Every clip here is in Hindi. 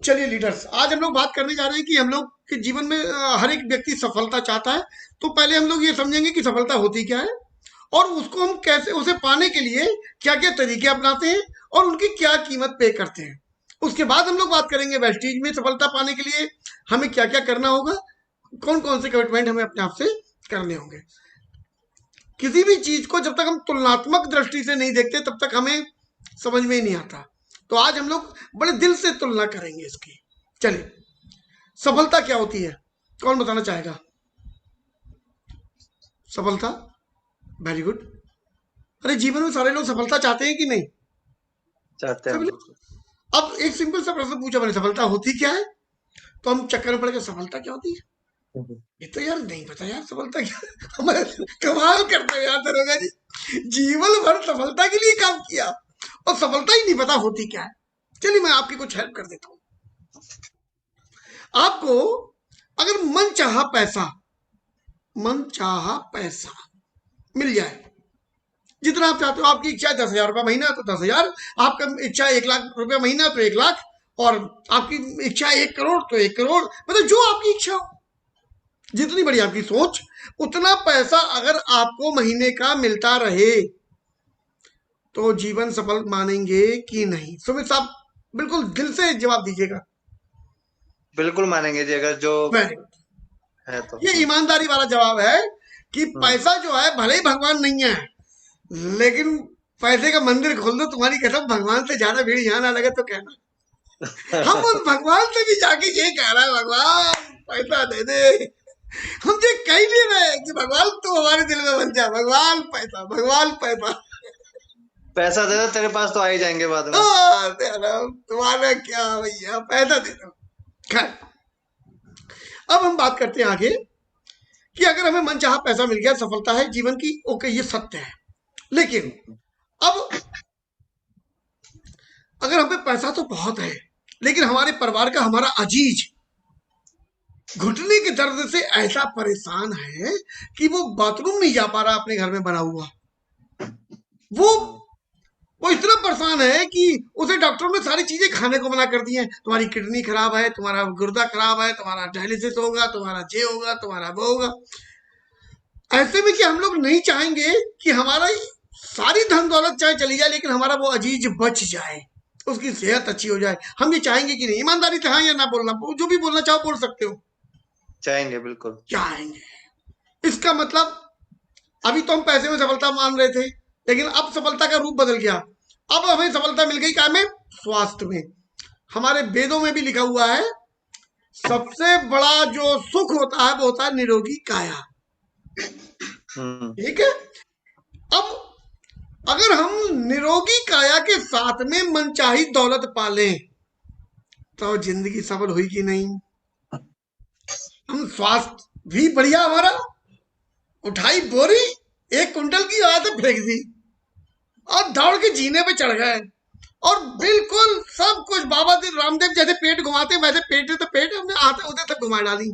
चलिए लीडर्स, आज हम लोग बात करने जा रहे हैं कि हम लोग के जीवन में हर एक व्यक्ति सफलता चाहता है। तो पहले हम लोग ये समझेंगे कि सफलता होती क्या है और उसको हम कैसे, उसे पाने के लिए क्या क्या तरीके अपनाते हैं और उनकी क्या कीमत पे करते हैं। उसके बाद हम लोग बात करेंगे वेस्टीज में सफलता पाने के लिए हमें क्या क्या करना होगा, कौन कौन से कमिटमेंट हमें अपने आप से करने होंगे। किसी भी चीज को जब तक हम तुलनात्मक दृष्टि से नहीं देखते तब तक हमें समझ में ही नहीं आता। तो आज हम लोग बड़े दिल से तुलना करेंगे इसकी। चलिए, सफलता क्या होती है, कौन बताना चाहेगा? सफलता, वेरी गुड। अरे जीवन में सारे लोग सफलता चाहते हैं कि नहीं? चाहते हैं सभी बिल्कुल। लोग। अब एक सिंपल सा प्रश्न पूछा मैंने, सफलता होती क्या है? तो हम चक्कर में पड़ गए, सफलता क्या होती है? ये तो यार नहीं पता यार सफलता क्या है। हमारे कमाल करते हैं यार दरोगा जी, जीवन भर सफलता के लिए काम किया और सफलता ही नहीं पता होती क्या है। चलिए मैं आपकी कुछ हेल्प कर देता हूँ। आपको अगर मन चाहा पैसा मिल जाए, जितना आप चाहते हो, आपकी इच्छा है 10,000 रुपया महीना तो 10,000, आपका इच्छा है 1,00,000 रुपया महीना तो 1,00,000, और आपकी इच्छा है 1 करोड़ तो 1 करोड़, मतलब जो आपकी इच्छा हो, जितनी बड़ी आपकी सोच उतना पैसा अगर आपको महीने का मिलता रहे तो जीवन सफल मानेंगे कि नहीं? सुमित साहब, बिल्कुल दिल से जवाब दीजिएगा। बिल्कुल मानेंगे जी, अगर जो वेरी गुड। है तो। ये ईमानदारी वाला जवाब है कि हम्म। पैसा जो है भले ही भगवान नहीं है, लेकिन पैसे का मंदिर खोल दो, तुम्हारी कसम भगवान से ज्यादा भीड़ यहाँ ना लगे तो कहना। हम उस भगवान से भी जाके ये कह रहा है, भगवान पैसा दे दे। हम ये कह नहीं रहे कि भगवान तू हमारे दिल में बन जा, भगवान पैसा, भगवान पैसा। पैसा दे दो, तेरे पास तो आ ही जाएंगे बाद में। तुम्हारा क्या भैया, पैसा दे दो। खैर, अब हम बात करते हैं आगे कि अगर हमें मनचाहा पैसा मिल गया, सफलता है जीवन की, ओके ये सत्य है। लेकिन अब अगर हम पे पैसा तो बहुत है, लेकिन हमारे परिवार का हमारा अजीज घुटने के दर्द से ऐसा परेशान है कि वो बाथरूम नहीं जा पा रहा अपने घर में बना हुआ, वो हम्म। वो इतना परेशान है कि उसे डॉक्टर ने सारी चीजें खाने को मना कर दी हैं। तुम्हारी किडनी खराब है, तुम्हारा गुर्दा खराब है, तुम्हारा डायलिसिस होगा, तुम्हारा ये होगा, तुम्हारा वो होगा। ऐसे में कि हम लोग नहीं चाहेंगे कि हमारा सारी धन दौलत चाहे चली जाए, लेकिन हमारा वो अजीज बच जाए, उसकी सेहत अच्छी हो जाए। हम ये चाहेंगे कि नहीं? ईमानदारी से हाँ या ना बोलना, जो भी बोलना चाहो बोल सकते हो। चाहेंगे बिल्कुल। चाहेंगे, इसका मतलब अभी तो हम पैसे में सफलता मान रहे थे, लेकिन अब सफलता का रूप बदल गया। अब हमें सफलता मिल गई क्या में? स्वास्थ्य में। हमारे वेदों में भी लिखा हुआ है, सबसे बड़ा जो सुख होता है वो होता है निरोगी काया। हम्म। ठीक है। अब अगर हम निरोगी काया के साथ में मनचाही दौलत पालें तो जिंदगी सफल हुई कि नहीं? हम स्वास्थ्य भी बढ़िया हमारा, उठाई बोरी 1 कुंटल की आया तो फेंक दी और दौड़ के जीने पे चढ़ गए, और बिल्कुल सब कुछ बाबा रामदेव जैसे पेट घुमाते वैसे पेट तो पेट हमने आते होते तक घुमा डाली।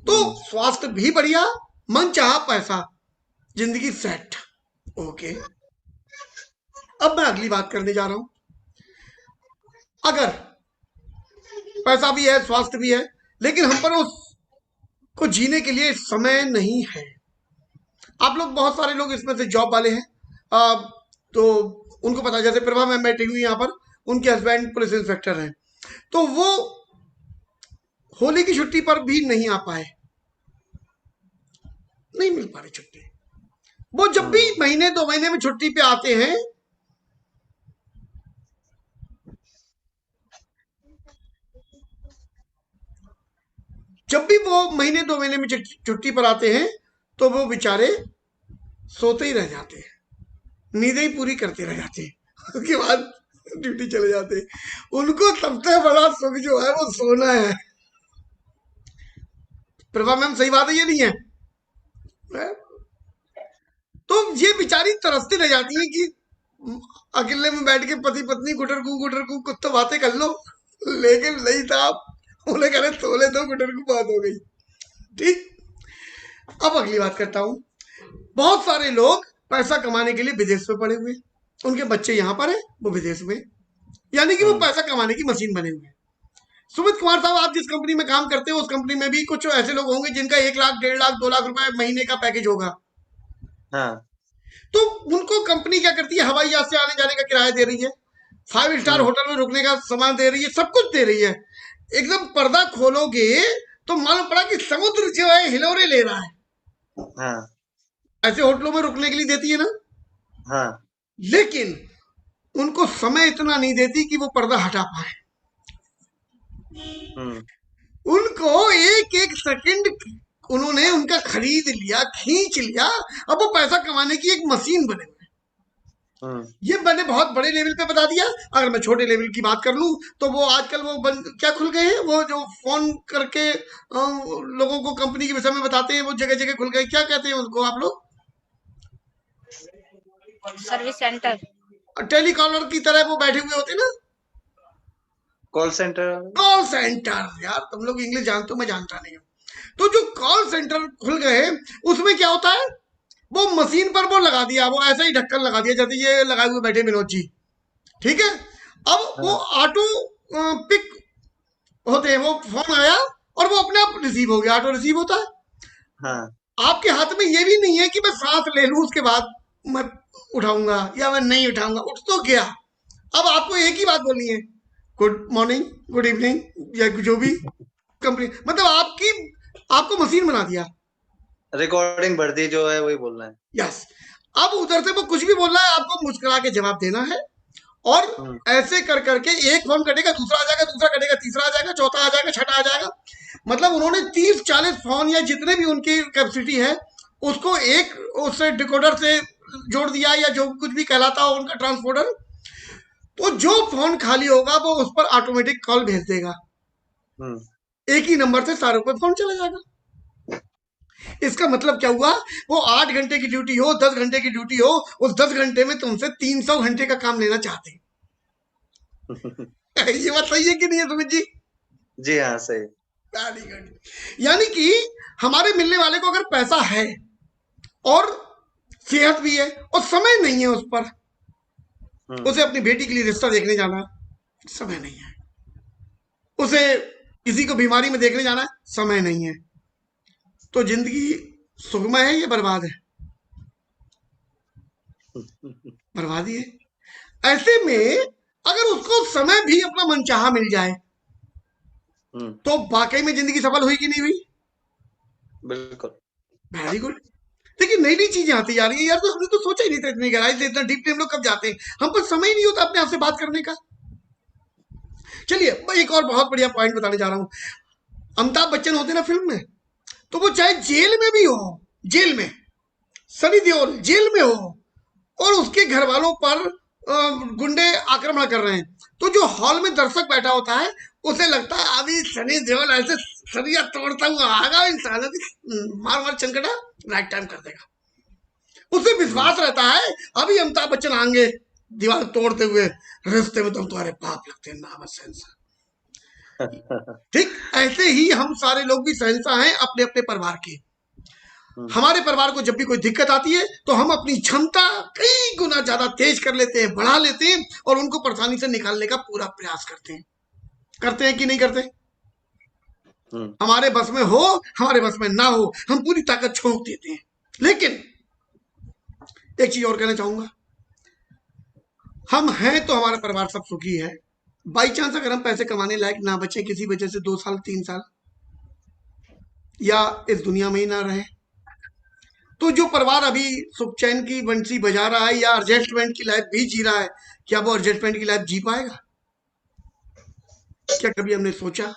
तो हम्म। स्वास्थ्य भी बढ़िया, मन चाहा पैसा, जिंदगी सेट। ओके, अब मैं अगली बात करने जा रहा हूं। अगर पैसा भी है, स्वास्थ्य भी है, लेकिन हम पर उसको जीने के लिए समय नहीं है। आप लोग, बहुत सारे लोग इसमें से जॉब वाले हैं, तो उनको पता, जैसे प्रभा मैम बैठी हुई यहाँ पर, उनके हस्बैंड पुलिस इंस्पेक्टर हैं, तो वो होली की छुट्टी पर भी नहीं आ पाए, नहीं मिल पा रही छुट्टी। वो जब भी हम्म। महीने 2 महीने में छुट्टी पे आते हैं, जब भी वो महीने 2 महीने में छुट्टी पर आते हैं तो वो बेचारे सोते ही रह जाते हैं, नींदें ही पूरी करते रह जाते हैं, उसके बाद ड्यूटी चले जाते हैं। उनको सबसे बड़ा सुख जो है वो सोना है। प्रभा मैम, सही बात है ये नहीं है? तो ये बेचारी तरसती रह जाती है कि अकेले में बैठ के पति पत्नी गुटर कू कुछ तो बातें कर लो, लेकिन नहीं साहब, उन्हें कह रहे सोले तो गुटर कू बात हो गई। ठीक। अब अगली बात करता हूं। बहुत सारे लोग पैसा कमाने के लिए विदेश में पड़े हुए, उनके बच्चे यहां पर है, वो विदेश में, यानी कि वो हम्म। पैसा कमाने की मशीन बने हुए हैं। सुमित कुमार साहब, आप जिस कंपनी में काम करते हो उस कंपनी में भी कुछ ऐसे लोग होंगे जिनका 1 लाख, 1.5 लाख, 2 लाख रुपए महीने का पैकेज होगा। हाँ। तो उनको कंपनी क्या करती है, हवाई जहाज से आने जाने का किराया दे रही है, 5 स्टार हम्म। होटल में रुकने का सामान दे रही है, सब कुछ दे रही है। एकदम पर्दा खोलोगे तो मालूम पड़ा कि समुद्र जो है हिलोरे ले रहा है। हाँ। ऐसे होटलों में रुकने के लिए देती है ना, हाँ। लेकिन उनको समय इतना नहीं देती कि वो पर्दा हटा पाए। हम्म। उनको एक एक सेकंड उन्होंने उनका खरीद लिया, खींच लिया। अब वो पैसा कमाने की एक मशीन बने हुए हैं। हम्म। ये मैंने बहुत बड़े लेवल पे बता दिया। अगर मैं छोटे लेवल की बात कर लूं तो वो आजकल वो क्या खुल गए हैं, वो जो फोन करके लोगों को कंपनी के विषय में बताते हैं, वो जगह जगह खुल गए। क्या कहते हैं उनको आप लोग? Service centre. टेलीकॉलर की तरह वो बैठे हुए होते हैं ना, कॉल सेंटर। Call centre. यार तुम लोग इंग्लिश जानते हो, मैं जानता नहीं हूँ। तो जो कॉल सेंटर खुल गए उसमें क्या होता है, वो मशीन पर वो लगा दिया, वो ऐसा ही ढक्कन लगा दिया जैसे ये लगाए हुए बैठे विनोद जी, ठीक है। अब वो हाँ। ऑटो पिक होते हैं, वो फोन आया और वो अपने आप रिसीव हो गया, ऑटो रिसीव होता है। हाँ। आपके हाथ में ये भी नहीं है कि मैं सांस ले लूं उसके बाद मैं उठाऊंगा या मैं नहीं उठाऊंगा, उठ तो गया। अब आपको एक ही बात बोलनी है, गुड मॉर्निंग, गुड इवनिंग, या जो भी कंपनी, मतलब आपको मशीन बना दिया। रिकॉर्डिंग बढ़ दी जो है वही बोलना है। यस। अब उधर से वो कुछ भी बोल रहा है, आपको मुस्कुरा के जवाब देना है। और हम्म। ऐसे कर करके एक फोन कटेगा, दूसरा आ जाएगा, दूसरा कटेगा, तीसरा आ जाएगा, चौथा आ जाएगा, छठा आ जाएगा। मतलब उन्होंने 30-40 फोन या जितने भी उनकी कैपेसिटी है उसको एक उससे डिकोडर से जोड़ दिया, या जो कुछ भी कहलाता हो उनका ट्रांसपोर्टर। तो जो फोन खाली होगा वो उस पर ऑटोमेटिक कॉल भेज देगा। हम्म। एक ही नंबर से सारों पे फोन चला जाएगा। इसका मतलब क्या हुआ, वो 8 घंटे की ड्यूटी हो, 10 घंटे की ड्यूटी हो, उस 10 घंटे में तुमसे 300 घंटे का काम लेना चाहते हैं। ये बात सही है कि नहीं है सुमित जी? जी हाँ, सही। Very good. यानी कि हमारे मिलने वाले को अगर पैसा है और सेहत भी है और समय नहीं है उस पर, उसे अपनी बेटी के लिए रिश्ता देखने जाना है, समय नहीं है। उसे किसी को बीमारी में देखने जाना है, समय नहीं है। तो जिंदगी सुखमय है या बर्बाद है? बर्बादी है। ऐसे में अगर उसको समय भी अपना मनचाहा मिल जाए तो वाकई में जिंदगी सफल हुई कि नहीं हुई? बिल्कुल। Very good. देखिए नई नई चीजें आती जा रही है यार, तो हमने तो सोचा ही नहीं था इतनी गहराई से, इतना डीपली हम लोग कब जाते हैं। हम पर समय ही नहीं होता अपने आप से बात करने का। चलिए मैं एक और बहुत बढ़िया पॉइंट बताने जा रहा हूं। अमिताभ बच्चन होते ना फिल्म में, तो वो चाहे जेल में भी हो, जेल में सनी देओल जेल में हो और उसके घर वालों पर गुंडे आक्रमण कर रहे हैं, तो जो हॉल में दर्शक बैठा होता है उसे लगता है अभी सनी देओल ऐसे सरिया तोड़ता हुआ आएगा, इंसान मार मार चंकटा राइट टाइम कर देगा। उसे विश्वास रहता है अभी अमिताभ बच्चन आएंगे दीवार तोड़ते हुए, रिश्ते में तुम तुम्हारे पाप लगते हैं, नाम सेंसर। ठीक ऐसे ही हम सारे लोग भी सहनसा हैं अपने अपने परिवार के। हमारे परिवार को जब भी कोई दिक्कत आती है तो हम अपनी क्षमता कई गुना ज्यादा तेज कर लेते हैं, बढ़ा लेते हैं और उनको परेशानी से निकालने का पूरा प्रयास करते हैं। करते हैं कि नहीं करते? हमारे बस में हो, हमारे बस में ना हो, हम पूरी ताकत छोड़ देते हैं। लेकिन एक चीज और कहना चाहूंगा, हम हैं तो हमारा परिवार सब सुखी है। बाई चांस अगर हम पैसे कमाने लायक ना बचे किसी वजह से 2 साल 3 साल या इस दुनिया में ही ना रहे, तो जो परिवार अभी सुख चैन की बंसी बजा रहा है या एडजस्टमेंट की लाइफ भी जी रहा है, क्या वो एडजस्टमेंट की लाइफ जी पाएगा? क्या कभी हमने सोचा?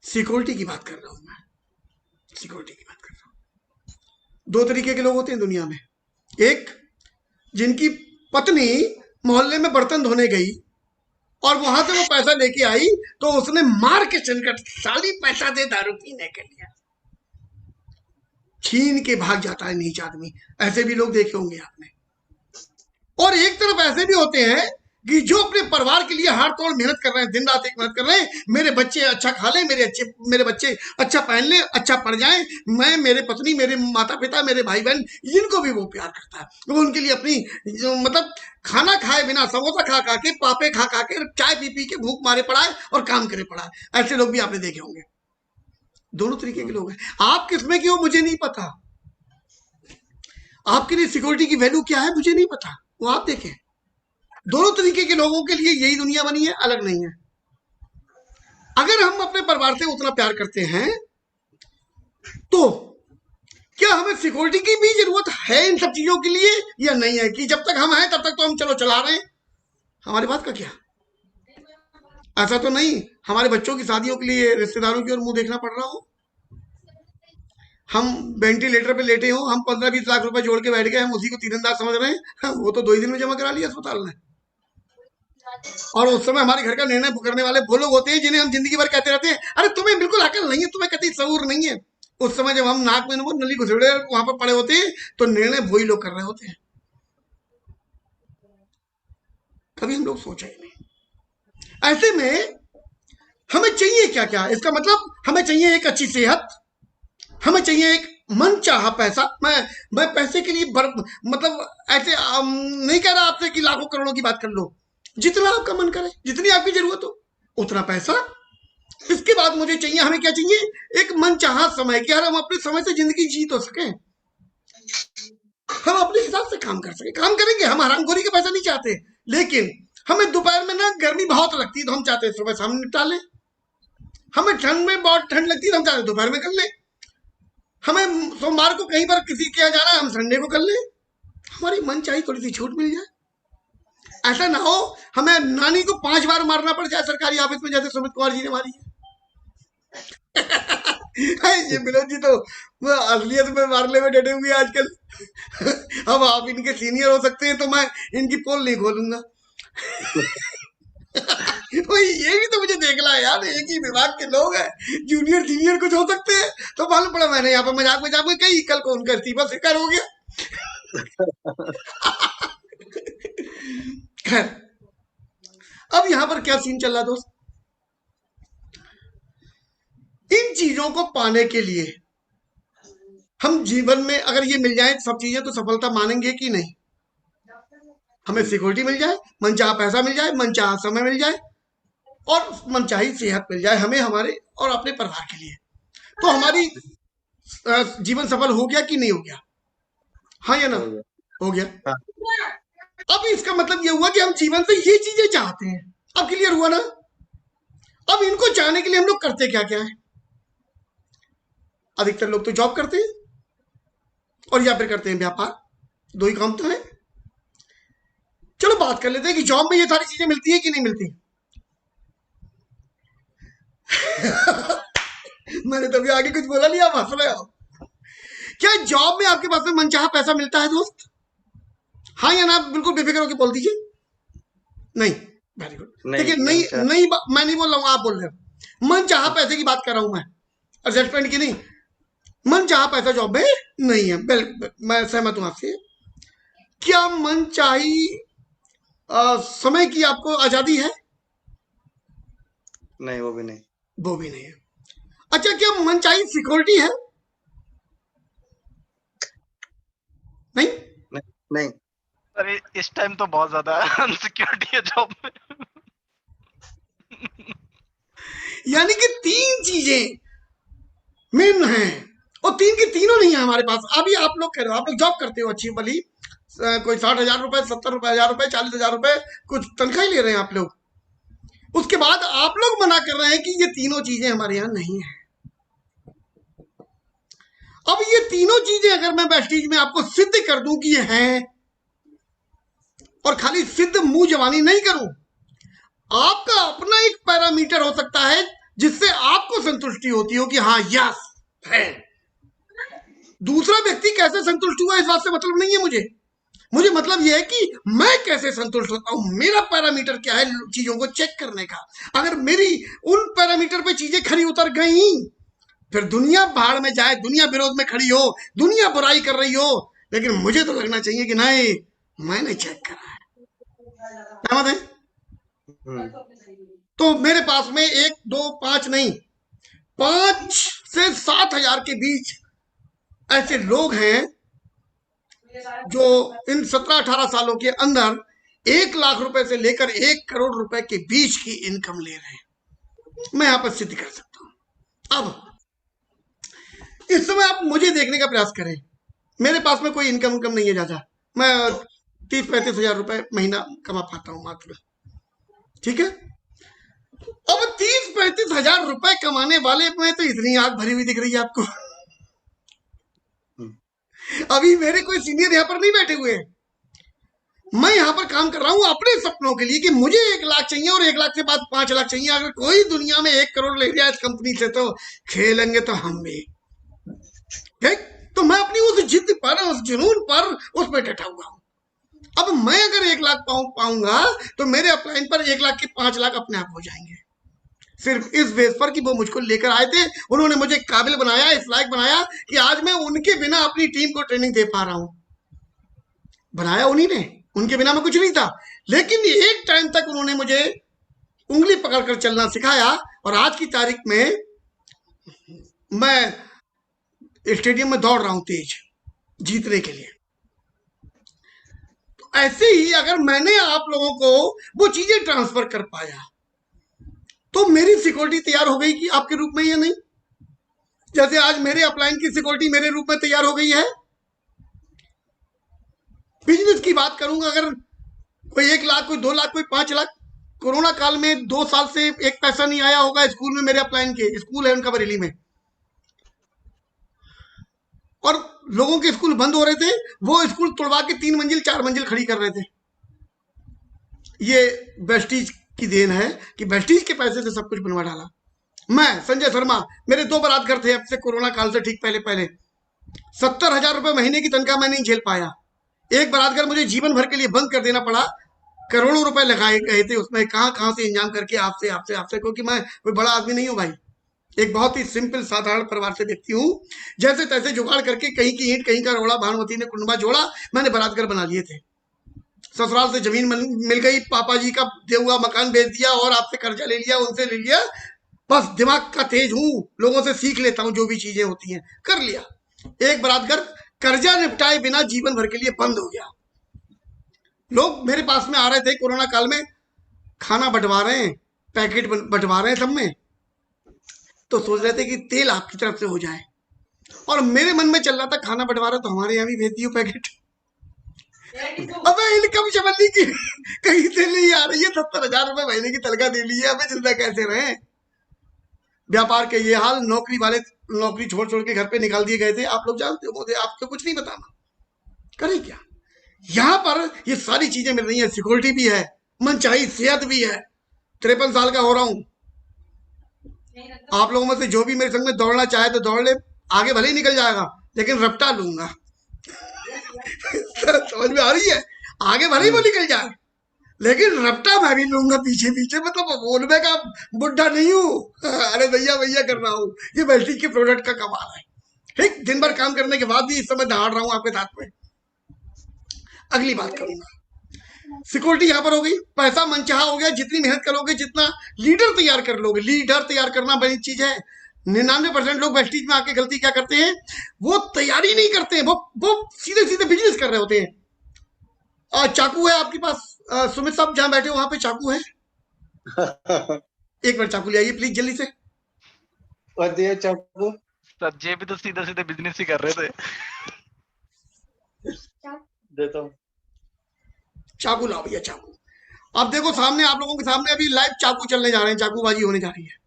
सिक्योरिटी की बात कर रहा हूं मैं, सिक्योरिटी की बात कर रहा हूं। 2 तरीके के लोग होते हैं दुनिया में। एक, जिनकी पत्नी मोहल्ले में बर्तन धोने गई और वहां से वो पैसा लेके आई तो उसने मार के चनकट, साली पैसा दे दारू पीने के लिए, छीन के भाग जाता है नीच आदमी। ऐसे भी लोग देखे होंगे आपने। और एक तरफ ऐसे भी होते हैं कि जो अपने परिवार के लिए हाथ तोड़ मेहनत कर रहे हैं, दिन रात एक मेहनत कर रहे हैं, मेरे बच्चे अच्छा खा लें, मेरे बच्चे अच्छा पहन लें, अच्छा पढ़ जाएं, मैं, मेरे पत्नी, मेरे माता पिता, मेरे भाई बहन, इनको भी वो प्यार करता है। वो उनके लिए अपनी मतलब खाना खाए बिना, समोसा खा खा के, पापे खा खा के, चाय पी पी के भूख मारे पड़ा है और काम करे पड़ा है। ऐसे लोग भी आपने देखे होंगे। दोनों तरीके के लोग हैं। आप किसमें क्यों मुझे नहीं पता, आपके लिए सिक्योरिटी की वैल्यू क्या है मुझे नहीं पता, वो आप देखें। दोनों तरीके के लोगों के लिए यही दुनिया बनी है, अलग नहीं है। अगर हम अपने परिवार से उतना प्यार करते हैं तो क्या हमें सिक्योरिटी की भी जरूरत है इन सब चीजों के लिए, या नहीं है कि जब तक हम हैं तब तक तो हम चलो चला रहे हैं, हमारी बात का क्या? ऐसा तो नहीं हमारे बच्चों की शादियों के लिए रिश्तेदारों की ओर मुंह देखना पड़ रहा हो, हम वेंटिलेटर पे लेटे हो, हम 15-20 लाख रुपए जोड़ के बैठ गए, हम उसी को तीरंदाज समझ रहे हैं। वो तो 2 ही दिन में जमा करा लिया अस्पताल ने। और उस समय हमारे घर का निर्णय करने वाले वो लोग होते हैं जिन्हें हम जिंदगी भर कहते रहते हैं, अरे तुम्हें बिल्कुल अकल नहीं है, तुम्हें कभी शऊर नहीं है। उस समय जब हम नाक में वो नली घुसेड़े वहां पर पड़े होते हैं तो निर्णय वही लोग कर रहे होते हैं। कभी हम लोग सोचा ही नहीं। ऐसे में हमें चाहिए क्या क्या? इसका मतलब हमें चाहिए एक अच्छी सेहत, हमें चाहिए एक मन चाहा पैसा। मैं पैसे के लिए मतलब ऐसे नहीं कह रहा आपसे कि लाखों करोड़ों की बात कर लो, जितना आपका मन करे, जितनी आपकी जरूरत हो उतना पैसा। इसके बाद मुझे चाहिए, हमें क्या चाहिए? एक मन चाहा समय, कि यार हम अपने समय से जिंदगी जी तो सके, हम अपने हिसाब से काम कर सके। काम करेंगे, हम हरामखोरी का पैसा नहीं चाहते, लेकिन हमें दोपहर में ना गर्मी बहुत लगती है तो हम चाहते हैं सुबह शाम निपटा लें, हमें ठंड में बहुत ठंड लगती है तो हम चाहते हैं दोपहर में कर लें, हमें सोमवार को कहीं पर किसी के यहाँ जाना है हम संडे को कर लें, हमारी मन चाहिए थोड़ी सी छूट मिल जाए। ऐसा ना हो हमें नानी को 5 बार मारना पड़ जाए सरकारी ऑफिस में, जैसे सुमित कुमार जी ने मारी है। ये विनोद जी तो असलियत में मारने में डटे हुए आजकल। अब आप इनके सीनियर हो सकते हैं तो मैं इनकी पोल नहीं खोलूंगा। भाई ये भी तो मुझे देखना है यार, एक ही विभाग के लोग हैं, जूनियर सीनियर कुछ हो सकते हैं। तो मालूम पड़ा मैंने यहाँ पर मजाक मजाक में कही, कल को उनका इस्तीफा स्वीकार हो गया। खैर, अब यहाँ पर क्या सीन चल रहा दोस्त, इन चीजों को पाने के लिए हम जीवन में अगर ये मिल जाए सब चीजें तो सफलता मानेंगे कि नहीं? हमें सिक्योरिटी मिल जाए, मनचाहा पैसा मिल जाए, मनचाहा समय मिल जाए और मनचाही सेहत मिल जाए हमें, हमारे और अपने परिवार के लिए, तो हमारी जीवन सफल हो गया कि नहीं हो गया? हाँ या ना? हो गया। हाँ। अब इसका मतलब ये हुआ कि हम जीवन से ये चीजें चाहते हैं। अब क्लियर हुआ ना? अब इनको चाहने के लिए हम लोग करते क्या क्या है? अधिकतर लोग तो जॉब करते हैं और या फिर करते हैं व्यापार, 2 ही काम तो है। चलो बात कर लेते हैं कि जॉब में ये सारी चीजें मिलती है कि नहीं मिलती। मैंने तभी आगे कुछ बोला नहीं, आप हंस रहे हो। क्या जॉब में आपके पास में मनचाहा पैसा मिलता है दोस्त? हाँ या ना? बिल्कुल बेफिक्र होकर बोल दीजिए। नहीं, वेरी गुड। देखिए नहीं नहीं, मैं नहीं बोल रहा हूं, आप बोल रहे हो। मनचाहा पैसे की बात कर रहा हूं मैं, एडजस्टमेंट की नहीं। मनचाहा पैसा जॉब में नहीं है, बिल्कुल मैं सहमत हूं आपसे। क्या मनचाही समय की आपको आजादी है? नहीं, वो भी नहीं। वो भी नहीं है। अच्छा, क्या मनचाही सिक्योरिटी है? नहीं नहीं, नहीं। अरे इस टाइम तो बहुत ज्यादा अनसिक्योरिटी है जॉब में। यानी कि 3 चीजें मेन हैं और 3 की तीनों नहीं है हमारे पास। अभी आप लोग कह रहे हो, आप लोग जॉब करते हो अच्छी भली, कोई 60,000 रुपए, 70,000 रुपए, 40,000 रुपए कुछ तनख्वाह ले रहे हैं आप लोग। उसके बाद आप लोग मना कर रहे हैं कि ये तीनों चीजें हमारे यहां नहीं है। अब ये तीनों चीजें अगर मैं बैस्टीज में आपको सिद्ध कर दूं कि ये हैं, और खाली सिद्ध मुंह जवानी नहीं करूं, आपका अपना एक पैरामीटर हो सकता है जिससे आपको संतुष्टि होती हो कि हाँ यस है। दूसरा व्यक्ति कैसे संतुष्ट हुआ इस बात से मतलब नहीं है मुझे मतलब यह है कि मैं कैसे संतुष्ट होता हूं, मेरा पैरामीटर क्या है चीजों को चेक करने का। अगर मेरी उन पैरामीटर पे चीजें खरी उतर गई, फिर दुनिया भाड़ में जाए, दुनिया विरोध में खड़ी हो, दुनिया बुराई कर रही हो, लेकिन मुझे तो लगना चाहिए कि नहीं, मैंने चेक करा है। क्या बात है? हम्म। तो मेरे पास में 1 2 5 नहीं, 5 से 7 हजार के बीच ऐसे लोग हैं जो इन 17-18 सालों के अंदर 1 लाख रुपए से लेकर 1 करोड़ रुपए के बीच की इनकम ले रहे हैं। मैं यहां पर सिद्ध कर सकता हूं। अब इस समय आप मुझे देखने का प्रयास करें। मेरे पास में कोई इनकम नहीं है ज्यादा। मैं 30-35 हजार रुपए महीना कमा पाता हूं मात्र। ठीक है। अब 30-35 हजार रुपए कमाने वाले में तो इतनी आग भरी हुई दिख रही है आपको। अभी मेरे कोई सीनियर यहाँ पर नहीं बैठे हुए हैं। मैं यहाँ पर काम कर रहा हूँ अपने सपनों के लिए कि मुझे 1 लाख चाहिए और 1 लाख के बाद 5 लाख चाहिए। अगर कोई दुनिया में 1 करोड़ ले लिया इस कंपनी से तो खेलेंगे तो हम भी। ठीक। तो मैं अपनी उस जिद पर, उस जुनून पर, उस पर डटा हुआ हूँ। अब मैं अगर 1 लाख पाऊंगा तो मेरे अपलाइन पर 1 लाख के 5 लाख अपने आप हो जाएंगे। सिर्फ इस बेस पर कि वो मुझको लेकर आए थे, उन्होंने मुझे काबिल बनाया, इस लायक बनाया कि आज मैं उनके बिना अपनी टीम को ट्रेनिंग दे पा रहा हूं। बनाया उन्हीं ने, उनके बिना मैं कुछ नहीं था। लेकिन एक टाइम तक उन्होंने मुझे उंगली पकड़कर चलना सिखाया और आज की तारीख में मैं स्टेडियम में दौड़ रहा हूं तेज जीतने के लिए। तो ऐसे ही अगर मैंने आप लोगों को वो चीजें ट्रांसफर कर पाया तो मेरी सिक्योरिटी तैयार हो गई कि आपके रूप में या नहीं। जैसे आज मेरे अपलाइन की सिक्योरिटी मेरे रूप में तैयार हो गई है। बिजनेस की बात करूंगा, अगर कोई 1 लाख, कोई 2 लाख, कोई 5 लाख, कोरोना काल में 2 साल से एक पैसा नहीं आया होगा स्कूल में। मेरे अपलाइन के स्कूल है उनका बरेली में, और लोगों के स्कूल बंद हो रहे थे, वो स्कूल तोड़वा के 3 मंजिल 4 मंजिल खड़ी कर रहे थे। ये वेस्टीज की देन है कि वेस्टीज के पैसे से सब कुछ बनवा डाला। मैं संजय शर्मा, मेरे 2 बारात घर थे अब से कोरोना काल से ठीक पहले 70,000 रुपए महीने की तनख्वाह मैं नहीं झेल पाया। एक बारात घर मुझे जीवन भर के लिए बंद कर देना पड़ा। करोड़ों रुपए लगाए गए थे उसमें, कहां से इंतजाम करके आपसे, क्योंकि मैं कोई बड़ा आदमी नहीं हूं भाई। एक बहुत ही सिंपल साधारण परिवार से व्यक्ति हूं। जैसे तैसे जुगाड़ करके कहीं की ईंट कहीं का रोड़ा, भानुमती ने कुंडवा जोड़ा, मैंने बारात घर बना लिए थे। ससुराल से जमीन मिल गई, पापा जी का दिया हुआ मकान बेच दिया और आपसे कर्जा ले लिया, उनसे ले लिया। बस दिमाग का तेज हूं, लोगों से सीख लेता हूं, जो भी चीजें होती हैं कर लिया। एक बारात घर कर्जा निपटाए बिना जीवन भर के लिए बंद हो गया। लोग मेरे पास में आ रहे थे कोरोना काल में, खाना बंटवा रहे हैं, पैकेट बंटवा रहे हैं सब में, तो सोच रहे थे कि तेल आपकी तरफ से हो जाए। और मेरे मन में चल रहा था खाना बंटवा रहे तो हमारे यहाँ भी भेज दियो पैकेट। अबे इनकम चमलनी की कहीं से नहीं आ रही है। 70,000 रुपए महीने की तनख्वाह दे ली है, अबे जिंदा कैसे रहे। व्यापार के ये हाल, नौकरी वाले नौकरी छोड़ के घर पे निकाल दिए गए थे। आप लोग जानते हो, मुझे आपको कुछ नहीं बताना, करें क्या। यहाँ पर ये सारी चीजें मिल रही है, सिक्योरिटी भी है, मनचाही सेहत भी है। 53 साल का हो रहा हूँ। आप लोगों में से जो भी मेरे संग में दौड़ना चाहे तो दौड़ ले, आगे भले ही निकल जाएगा लेकिन रपटा लूंगा। समझ में आ रही है, आगे भले ही वो निकल जाए लेकिन रपटा मैं भी लूंगा पीछे। मतलब बोलने का बुढ़ा नहीं हूँ, अरे भैया कर रहा हूँ। ये वेल्टी के प्रोडक्ट का कमाल है। ठीक, दिन भर काम करने के बाद भी इस समय दहाड़ रहा हूँ आपके साथ में। अगली बात करूंगा, सिक्योरिटी यहां पर हो गई, पैसा मनचाहा हो गया। जितनी मेहनत करोगे, जितना लीडर तैयार कर लोगे, लीडर तैयार करना बड़ी चीज है। 99% लोग वेस्टीज में आके गलती क्या करते हैं, वो तैयारी नहीं करते हैं, वो सीधे बिजनेस कर रहे होते हैं। चाकू है आपके पास, सुमित साहब जहां बैठे हो वहां पे चाकू है? एक बार चाकू ले आइए प्लीज जल्दी से। और दिया चाकू। सर ये भी तो सीधे बिजनेस ही कर रहे थे। देता हूँ चाकू लाओ भैया, चाकू। अब देखो सामने, आप लोगों के सामने अभी लाइव चाकू चलने जा रहे हैं, चाकूबाजी होने जा रही है।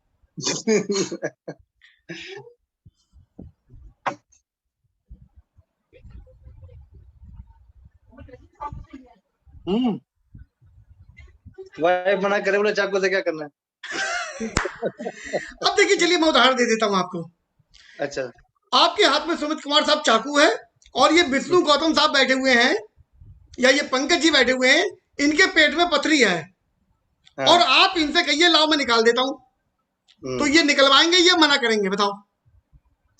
वाइफ मना करे, बोले चाकू से क्या करना है। अब देखिए, चलिए मैं उदाहरण दे देता हूं आपको। अच्छा, आपके हाथ में सुमित कुमार साहब चाकू है और ये विष्णु गौतम साहब बैठे हुए हैं, या ये पंकज जी बैठे हुए हैं, इनके पेट में पथरी है। हाँ। और आप इनसे कहिए लाओ मैं निकाल देता हूं, तो ये निकलवाएंगे या मना करेंगे? बताओ।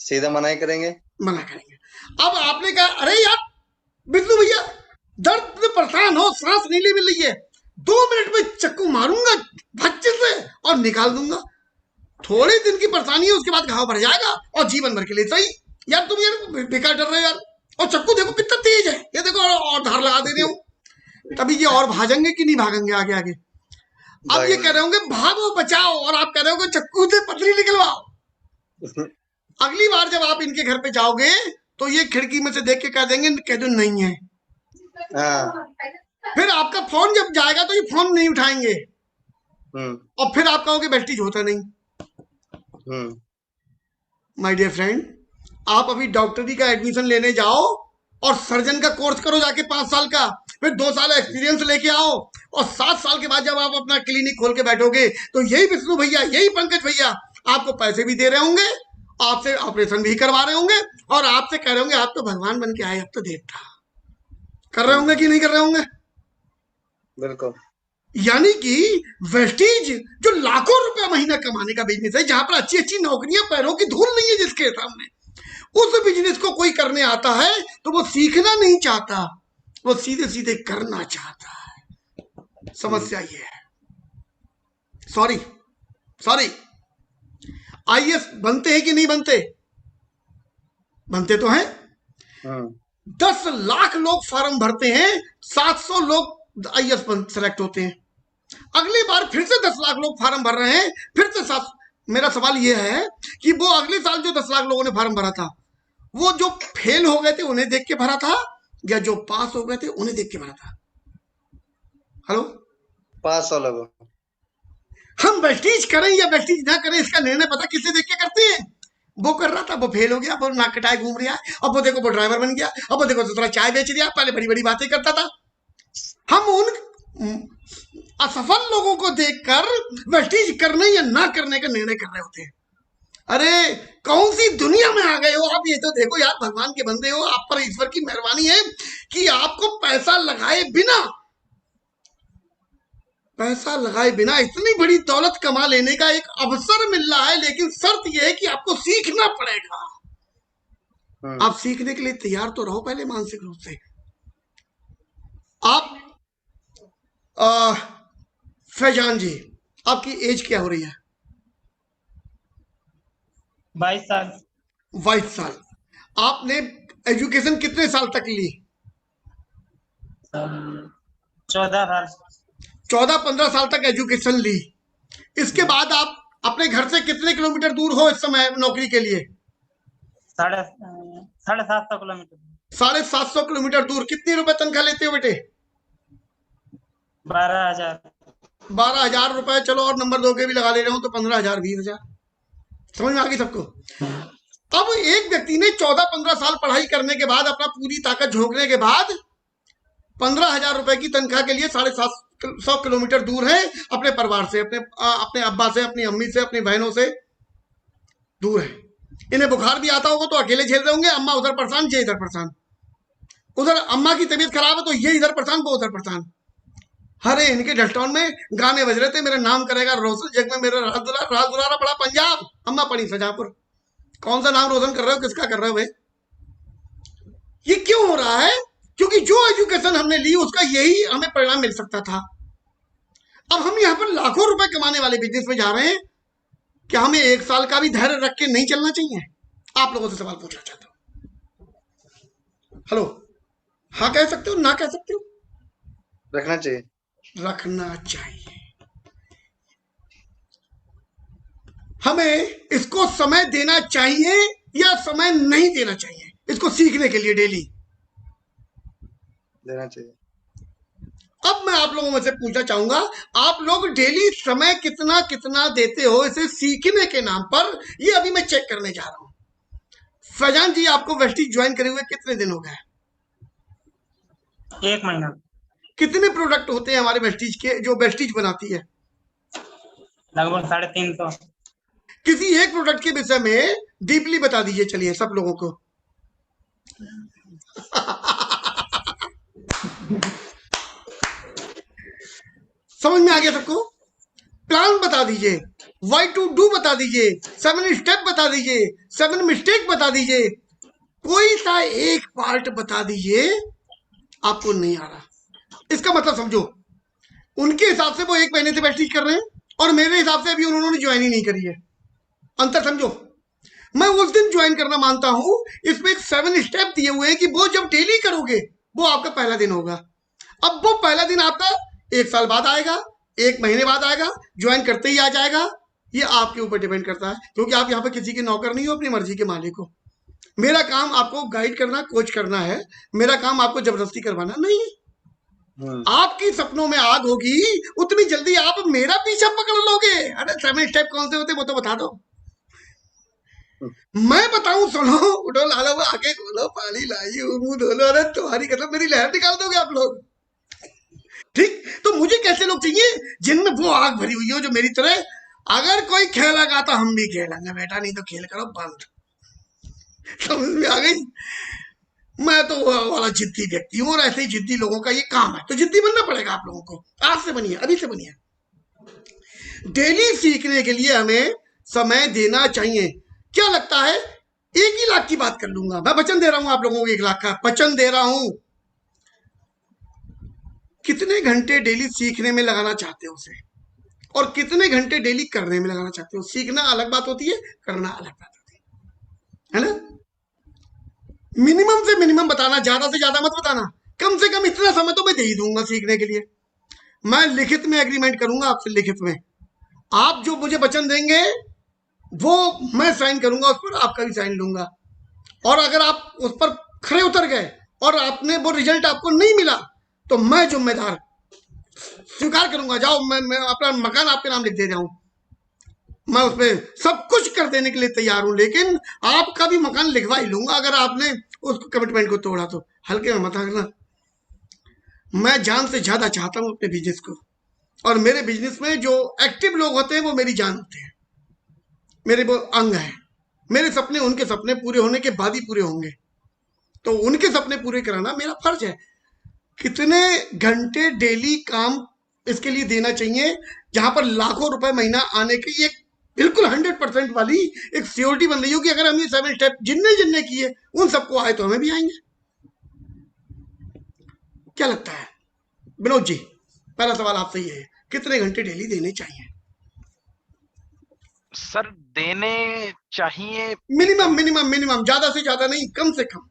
सीधा मना ही करेंगे। मना करेंगे। अब आपने कहा अरे यार विष्णु भैया, दर्द से परेशान हो, सांस नहीं ले मिल रही है, 2 मिनट में चक्कू मारूंगा भच्चे से और निकाल दूंगा। थोड़े दिन की परेशानी है, उसके बाद घाव भर जाएगा और जीवन भर के लिए सही। यार तुम यार बेकार डर रहे हो यार। और चक्कू देखो कितना तेज है, ये देखो और धार लगा दे रहे हो। तभी ये और भागेंगे कि नहीं भागेंगे आगे आगे। अब ये कह रहे होंगे भागो बचाओ, और आप कह रहे होंगे चक्कू से पथरी निकलवाओ। अगली बार जब आप इनके घर पे जाओगे तो ये खिड़की में से देख के कह देंगे, कह दो नहीं है। हाँ। फिर आपका फोन जब जाएगा तो ये फोन नहीं उठाएंगे, हम्म। और फिर आप कहोगे वेस्टीज होता नहीं। हम्म। माय डियर फ्रेंड, आप अभी डॉक्टरी का एडमिशन लेने जाओ और सर्जन का कोर्स करो जाके 5 साल का, फिर 2 साल एक्सपीरियंस लेके आओ, और 7 साल के बाद जब आप अपना क्लिनिक खोल के बैठोगे तो यही विष्णु भैया, यही पंकज भैया आपको पैसे भी दे रहे होंगे, आपसे ऑपरेशन भी करवा रहे होंगे, और आपसे कह रहे होंगे आप तो भगवान बन के आए, अब तो देखता। कर रहे होंगे कि नहीं कर रहे होंगे? बिल्कुल। यानी कि वेस्टीज जो लाखों रुपया महीना कमाने का बिजनेस है, जहां पर अच्छी अच्छी नौकरियां, पैरों की धूल नहीं है जिसके सामने, उस बिजनेस को कोई करने आता है तो वो सीखना नहीं चाहता, वो सीधे सीधे करना चाहता है। समस्या ये है। सॉरी सॉरी, आईएएस बनते हैं कि नहीं बनते? बनते तो हैं। 10 लाख लोग फॉर्म भरते हैं, 700 लोग आईएएस सेलेक्ट होते हैं। अगली बार फिर से 10 लाख लोग फॉर्म भर रहे हैं, फिर से 7। मेरा सवाल यह है कि वो अगले साल जो 10 लाख लोगों ने फॉर्म भरा था, वो जो फेल हो गए थे उन्हें देख के भरा था, या जो पास हो गए थे उन्हें देख के भरा था? हेलो, पास हो लोगों। हम वेस्टीज करें या वेस्टीज ना करें, इसका निर्णय पता किससे देख के करते हैं? वो कर रहा था, वो फेल हो गया, वो नाक कटाए घूम रहा है, अब वो देखो वो ड्राइवर बन गया, अब वो देखो दूसरा चाय बेच दिया, पहले बड़ी बड़ी बातें करता था। हम उन असफल लोगों को देखकर वेस्टीज करने या ना करने का निर्णय कर रहे होते हैं। अरे कौन सी दुनिया में आ गए हो आप? ये तो देखो यार, भगवान के बंदे हो, आप पर ईश्वर की मेहरबानी है कि आपको पैसा लगाए बिना इतनी बड़ी दौलत कमा लेने का एक अवसर मिल रहा है। लेकिन शर्त यह है कि आपको सीखना पड़ेगा। आप सीखने के लिए तैयार तो रहो पहले मानसिक रूप से। आप फैजान जी, आपकी एज क्या हो रही है? 22 साल। 22 साल। आपने एजुकेशन कितने साल तक ली? 14 साल। 14-15 साल तक एजुकेशन ली। इसके बाद आप अपने घर से कितने किलोमीटर दूर हो इस समय नौकरी के लिए? 750 किलोमीटर। 750 किलोमीटर दूर। कितने रुपए तनख्वाह लेते हो बेटे? 12,000। 12,000 रुपए। चलो और नंबर 2 के भी लगा ले रहा हूं तो 15,000, 20,000। समझ में आ गई सबको? अब एक व्यक्ति ने 14-15 साल पढ़ाई करने के बाद, अपना पूरी ताकत झोंकने के बाद 15,000 रुपए की तनख्वाह के लिए 750 किलोमीटर दूर है अपने परिवार से, अपने अब्बा से, अपनी अम्मी से, अपनी बहनों से दूर है। इन्हें बुखार भी आता होगा तो अकेले झेल रहे होंगे। अम्मा उधर परेशान, ये इधर परेशान। उधर अम्मा की तबीयत खराब है तो ये इधर परेशान, वो उधर परेशान। अरे इनके डलटॉन में गाने बज रहे थे, मेरा नाम करेगा रोशन जग में मेरा राज दुलारा बड़ा पंजाब, अम्मा पड़ी सजापुर। कौन सा नाम रोशन कर रहे हो, किसका कर रहे हो भाई? ये क्यों हो रहा है? क्योंकि जो एजुकेशन हमने ली उसका यही हमें परिणाम मिल सकता था। अब हम यहाँ पर लाखों रुपए कमाने वाले बिजनेस में जा रहे हैं। क्या हमें 1 साल का भी धैर्य रख के नहीं चलना चाहिए? आप लोगों से सवाल पूछना चाहता हूं। हेलो, हाँ कह सकते हो, ना कह सकते हो? रखना चाहिए। रखना चाहिए। हमें इसको समय देना चाहिए या समय नहीं देना चाहिए? इसको सीखने के लिए डेली देना चाहिए। अब मैं आप लोगों में से पूछना चाहूंगा, आप लोग डेली समय कितना कितना देते हो इसे सीखने के नाम पर? ये अभी मैं चेक करने जा रहा हूं। फैजान जी, आपको वेस्टीज ज्वाइन करे हुए कितने दिन हो गए? 1 महीना। कितने प्रोडक्ट होते हैं हमारे वेस्टीज के, जो वेस्टीज बनाती है? लगभग 350। किसी एक प्रोडक्ट के विषय में डीपली बता दीजिए, चलिए सब लोगों को। समझ में आ गया सबको? प्लान बता दीजिए, वाई टू डू बता दीजिए, 7 स्टेप बता दीजिए, 7 मिस्टेक बता दीजिए, कोई सा एक पार्ट बता दीजिए। आपको नहीं आ रहा, इसका मतलब समझो, उनके हिसाब से वो 1 महीने से प्रेस्टीज कर रहे हैं और मेरे हिसाब से अभी उन्होंने ज्वाइन ही नहीं करी है। अंतर समझो। मैं उस दिन ज्वाइन करना मानता हूं। इसमें एक 7 स्टेप दिए हुए हैं कि वो जब डेली करोगे वो आपका पहला दिन होगा। अब वो पहला दिन आपका 1 साल बाद आएगा, 1 महीने बाद आएगा, ज्वाइन करते ही आ जाएगा, ये आपके ऊपर डिपेंड करता है, क्योंकि आप यहाँ पे किसी के नौकर नहीं हो, अपनी मर्जी के मालिक हो। मेरा काम आपको गाइड करना, कोच करना है। मेरा काम आपको जबरदस्ती करवाना नहीं है। आपकी सपनों में आग होगी, उतनी जल्दी आप मेरा पीछा पकड़ लोगे। अरे 7 स्टेप कौन से होते वो तो बता दो। मैं बताऊं, सुनो, उठो लालो, आगे खोलो, पानी लाई, मुंह धो लो। अरे तुम्हारी कसम, मेरी लहर निकाल दोगे आप लोग। ठीक, तो मुझे कैसे लोग चाहिए जिनमें वो आग भरी हुई हो, जो मेरी तरह अगर कोई खेलेगा तो हम भी खेलेंगे बेटा, नहीं तो खेल करो बंद। समझ में आ गई? मैं तो वो वाला जिद्दी व्यक्ति हूँ और ऐसे ही जिद्दी लोगों का ये काम है, तो जिद्दी बनना पड़ेगा आप लोगों को। आज से बनिए, अभी से बनिए। डेली सीखने के लिए हमें समय देना चाहिए। क्या लगता है? 1 ही लाख की बात कर लूंगा मैं, वचन दे रहा हूं आप लोगों को, 1 लाख का वचन दे रहा हूं। कितने घंटे डेली सीखने में लगाना चाहते हो उसे, और कितने घंटे डेली करने में लगाना चाहते हो? सीखना अलग बात होती है, करना अलग बात होती है ना? मिनिमम से मिनिमम बताना, ज्यादा से ज्यादा मत बताना। कम से कम इतना समय तो मैं दे ही दूंगा सीखने के लिए। मैं लिखित में एग्रीमेंट करूंगा आपसे, लिखित में आप जो मुझे वचन देंगे वो मैं साइन करूंगा, उस पर आपका भी साइन लूंगा। और अगर आप उस पर खरे उतर गए और आपने वो रिजल्ट आपको नहीं मिला तो मैं जिम्मेदार स्वीकार करूंगा। जाओ, मैं अपना मकान आपके नाम लिख दे रहा हूं, मैं उसमें सब कुछ कर देने के लिए तैयार हूं, लेकिन आपका भी मकान लिखवा ही लूंगा अगर आपने उस कमिटमेंट को तोड़ा तो। हल्के में मत आना। मैं जान से ज्यादा चाहता हूं अपने बिजनेस को, और मेरे बिजनेस में जो एक्टिव लोग होते हैं वो मेरी जान होते हैं, मेरे वो अंग है। मेरे सपने उनके सपने पूरे होने के बाद ही पूरे होंगे, तो उनके सपने पूरे कराना मेरा फर्ज है। कितने घंटे डेली काम इसके लिए देना चाहिए, जहां पर लाखों रुपए महीना आने की एक बिल्कुल 100% वाली एक सियोरिटी बन रही हो कि अगर हम ये 7 स्टेप जिनने जिनने किए उन सबको आए तो हमें भी आएंगे। क्या लगता है विनोद जी? पहला सवाल आपसे ये है, कितने घंटे डेली देने चाहिए? सर देने चाहिए मिनिमम मिनिमम मिनिमम, ज्यादा से ज्यादा नहीं, कम से कम।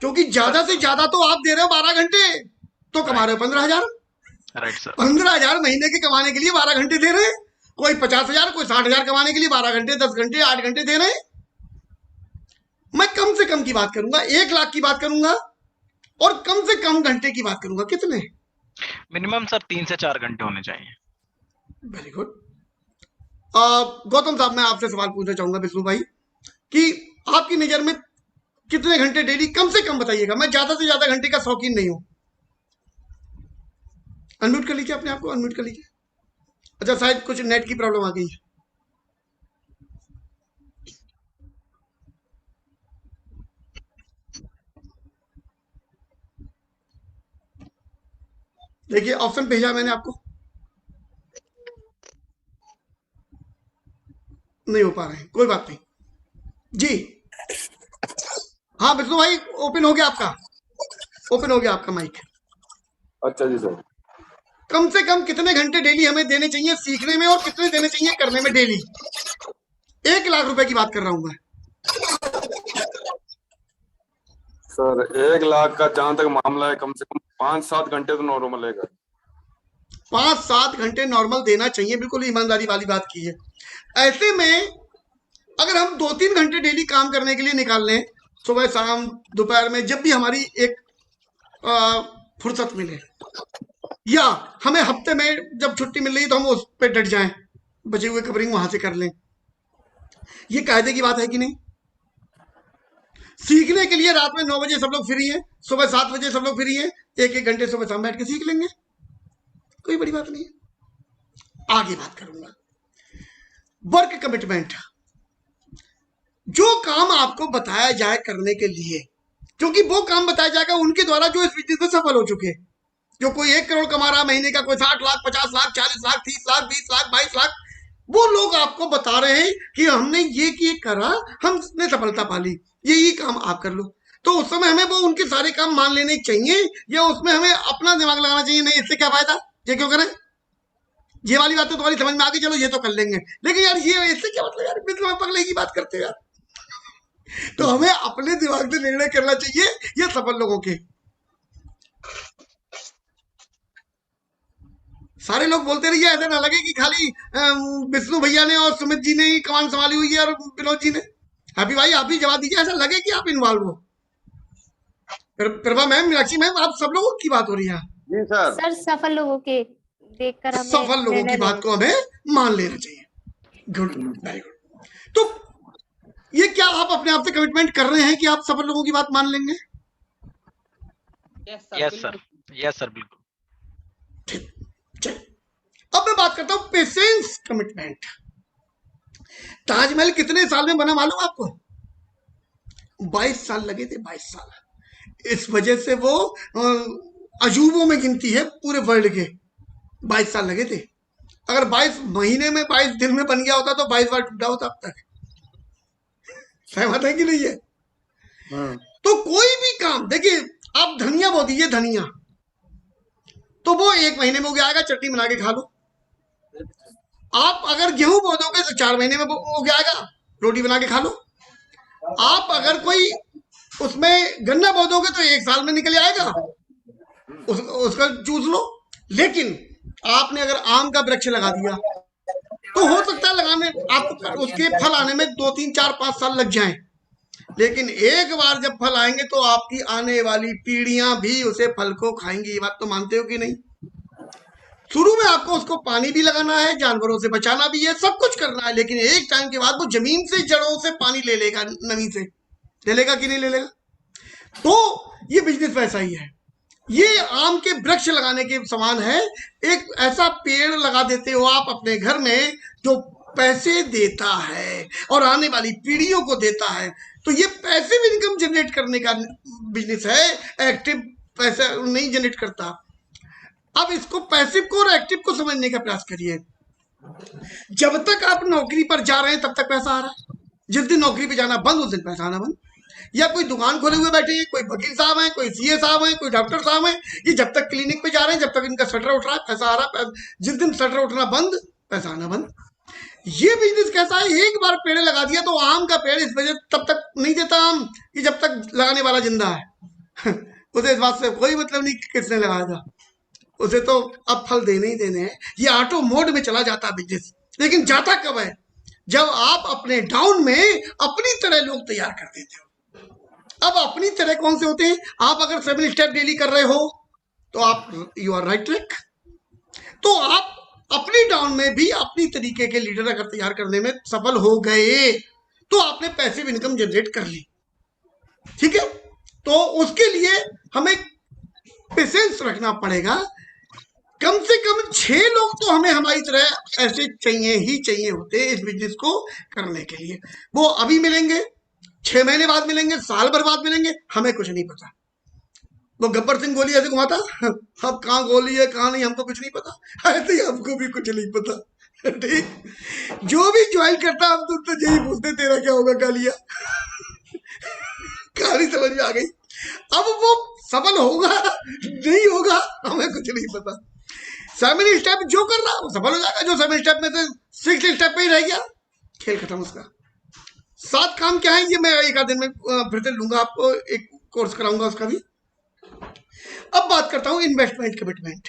क्योंकि ज्यादा से ज्यादा तो आप दे रहे हो 12 घंटे, तो कमा रहे हो 15,000। Right sir. 15,000 महीने के कमाने के लिए 12 घंटे दे रहे हैं। कोई 50,000, कोई 60,000 कमाने के लिए 12 घंटे, 10 घंटे, 8 घंटे दे रहे हैं। मैं कम से कम की बात करूंगा, 1 लाख की बात करूंगा, और कम से कम घंटे की बात करूंगा। कितने? मिनिमम सर 3 से 4 घंटे होने चाहिए। Very good. गौतम साहब, मैं आपसे सवाल पूछना चाहूंगा, विष्णु भाई, कि आपकी नजर में कितने घंटे डेली? कम से कम बताइएगा, मैं ज्यादा से ज्यादा घंटे का शौकीन नहीं हूं। अनम्यूट कर लीजिए अपने आप को, अनम्यूट कर लीजिए। अच्छा, शायद कुछ नेट की प्रॉब्लम आ गई है। देखिए, ऑप्शन भेजा मैंने आपको, नहीं हो पा रहे हैं, कोई बात नहीं जी। हाँ विष्णु भाई, ओपन हो गया आपका, ओपन हो गया आपका माइक। अच्छा जी सर। कम से कम कितने घंटे डेली हमें देने चाहिए सीखने में, और कितने देने चाहिए करने में डेली? 1 लाख रुपए की बात कर रहा हूं मैं। सर 1 लाख का जहां तक मामला है, कम से कम 5-7 घंटे तो नॉर्मल है। 5-7 घंटे नॉर्मल देना चाहिए, बिल्कुल ईमानदारी वाली बात की है। ऐसे में अगर हम 2-3 घंटे डेली काम करने के लिए निकाल लें, सुबह शाम दोपहर में, जब भी हमारी एक फुर्सत मिले, या हमें हफ्ते में जब छुट्टी मिल रही है तो हम उस पर डट जाएं, बचे हुए कवरिंग वहां से कर लें। ये कायदे की बात है कि नहीं? सीखने के लिए रात में 9 बजे सब लोग फ्री हैं, सुबह 7 बजे सब लोग फ्री हैं, 1-1 घंटे सुबह शाम बैठ के सीख लेंगे, कोई बड़ी बात नहीं है। आगे बात करूंगा वर्क कमिटमेंट। जो काम आपको बताया जाए करने के लिए, क्योंकि वो काम बताया जाएगा उनके द्वारा जो इस बिजनेस में सफल हो चुके, जो कोई 1 करोड़ कमा रहा महीने का, कोई 60 लाख, 50 लाख, 40 लाख, 30 लाख, 20 लाख, 22 लाख, वो लोग आपको बता रहे हैं कि हमने ये करा, हमने सफलता पाली, ये काम आप कर लो। तो उस समय हमें वो उनके सारे काम मान लेने चाहिए, या उसमें हमें अपना दिमाग लगाना चाहिए, नहीं इससे क्या फायदा, ये क्यों करें, ये वाली बात तो तुम्हारी समझ में आ गई, चलो ये तो कर लेंगे, लेकिन यार ये इससे क्या मतलब यार, मित्र पगले की बात करते हो यार। तो हमें अपने दिमाग से निर्णय करना चाहिए ये सफल लोगों के। सारे लोग बोलते रहिए, ऐसा ना लगे कि खाली विष्णु भैया ने और सुमित जी ने ही कमान संभाली हुई है और विनोद जी ने। हैप्पी भाई आप भी जवाब दीजिए, ऐसा लगे कि आप इन्वॉल्व हो। प्रभा मैम, मीनाक्षी मैम, आप सब लोगों की बात हो रही है। जी सर। सर सफल लोगों के देखकर हमें सफल लोगों की निर्णय बात को हमें मान लेना चाहिए। Good, very good. तो ये क्या आप अपने आप से कमिटमेंट कर रहे हैं कि आप सफल लोगों की बात मान लेंगे? यस सर, यस सर, बिल्कुल। ठीक, चलिए अब मैं बात करता हूं पेशेंस कमिटमेंट। ताजमहल कितने साल में बना मालूम आपको? 22 साल लगे थे, 22 साल। इस वजह से वो अजूबों में गिनती है पूरे वर्ल्ड के। 22 साल लगे थे। अगर 22 महीने में 22 दिन में बन गया होता तो 22 बार टूटा होता अब तक। सहमत है कि नहीं है? तो कोई भी काम देखिए, आप धनिया बो दीजिए, धनिया तो वो 1 महीने में उग जाएगा, चटनी बना के खा लो। आप अगर गेहूं बो दोगे तो 4 महीने में उग जाएगा, रोटी बना के खा लो। आप अगर कोई उसमें गन्ना बो दोगे तो 1 साल में निकल आएगा, उसका चूस लो। लेकिन आपने अगर आम का वृक्ष लगा दिया तो हो सकता है लगाने आप उसके फल आने में 2, 3, 4, 5 साल लग जाएं, लेकिन एक बार जब फल आएंगे तो आपकी आने वाली पीढ़ियां भी उसे फल को खाएंगी। ये बात तो मानते हो कि नहीं? शुरू में आपको उसको पानी भी लगाना है, जानवरों से बचाना भी है, सब कुछ करना है, लेकिन एक टाइम के बाद वो जमीन से, जड़ों से पानी ले लेगा, नमी से ले लेगा कि नहीं ले लेगा? तो ये बिजनेस वैसा ही है। ये आम के वृक्ष लगाने के समान है। एक ऐसा पेड़ लगा देते हो आप अपने घर में जो पैसे देता है और आने वाली पीढ़ियों को देता है। तो ये पैसिव इनकम जनरेट करने का बिजनेस है, एक्टिव पैसा नहीं जनरेट करता। अब इसको पैसिव को और एक्टिव को समझने का प्रयास करिए। जब तक आप नौकरी पर जा रहे हैं तब तक पैसा आ रहा है, जिस दिन नौकरी पे जाना बंद उस दिन पैसा आना बंद। या कोई दुकान खोले हुए बैठे हैं, कोई वकील साहब हैं, कोई सीए साहब हैं, कोई डॉक्टर साहब हैं, ये जब तक क्लिनिक पे जा रहे हैं जब तक इनका शटर उठ रहा है पैसा आ रहा है, जिस दिन शटर उठना बंद पैसा आना बंद। ये बिजनेस कैसा है, एक बार पेड़ लगा दिया तो आम का पेड़ इस वजह तब तक नहीं देता आम कि जब तक लगाने वाला जिंदा है। उसे इस बात से कोई मतलब नहीं किसने लगाया था, उसे तो अब फल देने ही देने हैं। ये ऑटो मोड में चला जाता है बिजनेस, लेकिन जाता कब है? जब आप अपने डाउन में अपनी तरह लोग तैयार कर देते हो। अब अपनी तरह कौन से होते हैं? आप अगर 7 स्टेप डेली कर रहे हो तो आप यू आर राइट ट्रैक। तो आप अपनी डाउन में भी अपनी तरीके के लीडर अगर तैयार करने में सफल हो गए तो आपने पैसिव इनकम जनरेट कर ली। ठीक है, तो उसके लिए हमें पेशेंस रखना पड़ेगा। कम से कम 6 लोग तो हमें हमारी तरह ऐसे चाहिए ही चाहिए होते इस बिजनेस को करने के लिए। वो अभी मिलेंगे, 6 महीने बाद मिलेंगे, साल भर बाद मिलेंगे, हमें कुछ नहीं पता। वो गब्बर सिंह गोली ऐसे घुमाता, अब कहाँ गोली है कहाँ नहीं हमको कुछ नहीं पता, ऐसे ही हमको भी कुछ नहीं पता। ठीक, जो भी ज्वाइन करता हम तो यही पूछते तेरा क्या होगा कालिया। कहानी समझ में आ गई। अब वो सफल होगा नहीं होगा हमें कुछ नहीं पता। 7 स्टेप जो कर रहा है वो सफल हो जाएगा, जो 7 स्टेप में से 6 स्टेप पे ही रह गया खेल खत्म उसका। 7 काम क्या है ये मैं एक आध दिन में फिर से लूंगा, आपको एक कोर्स कराऊंगा उसका भी। अब बात करता हूं इन्वेस्टमेंट कमिटमेंट।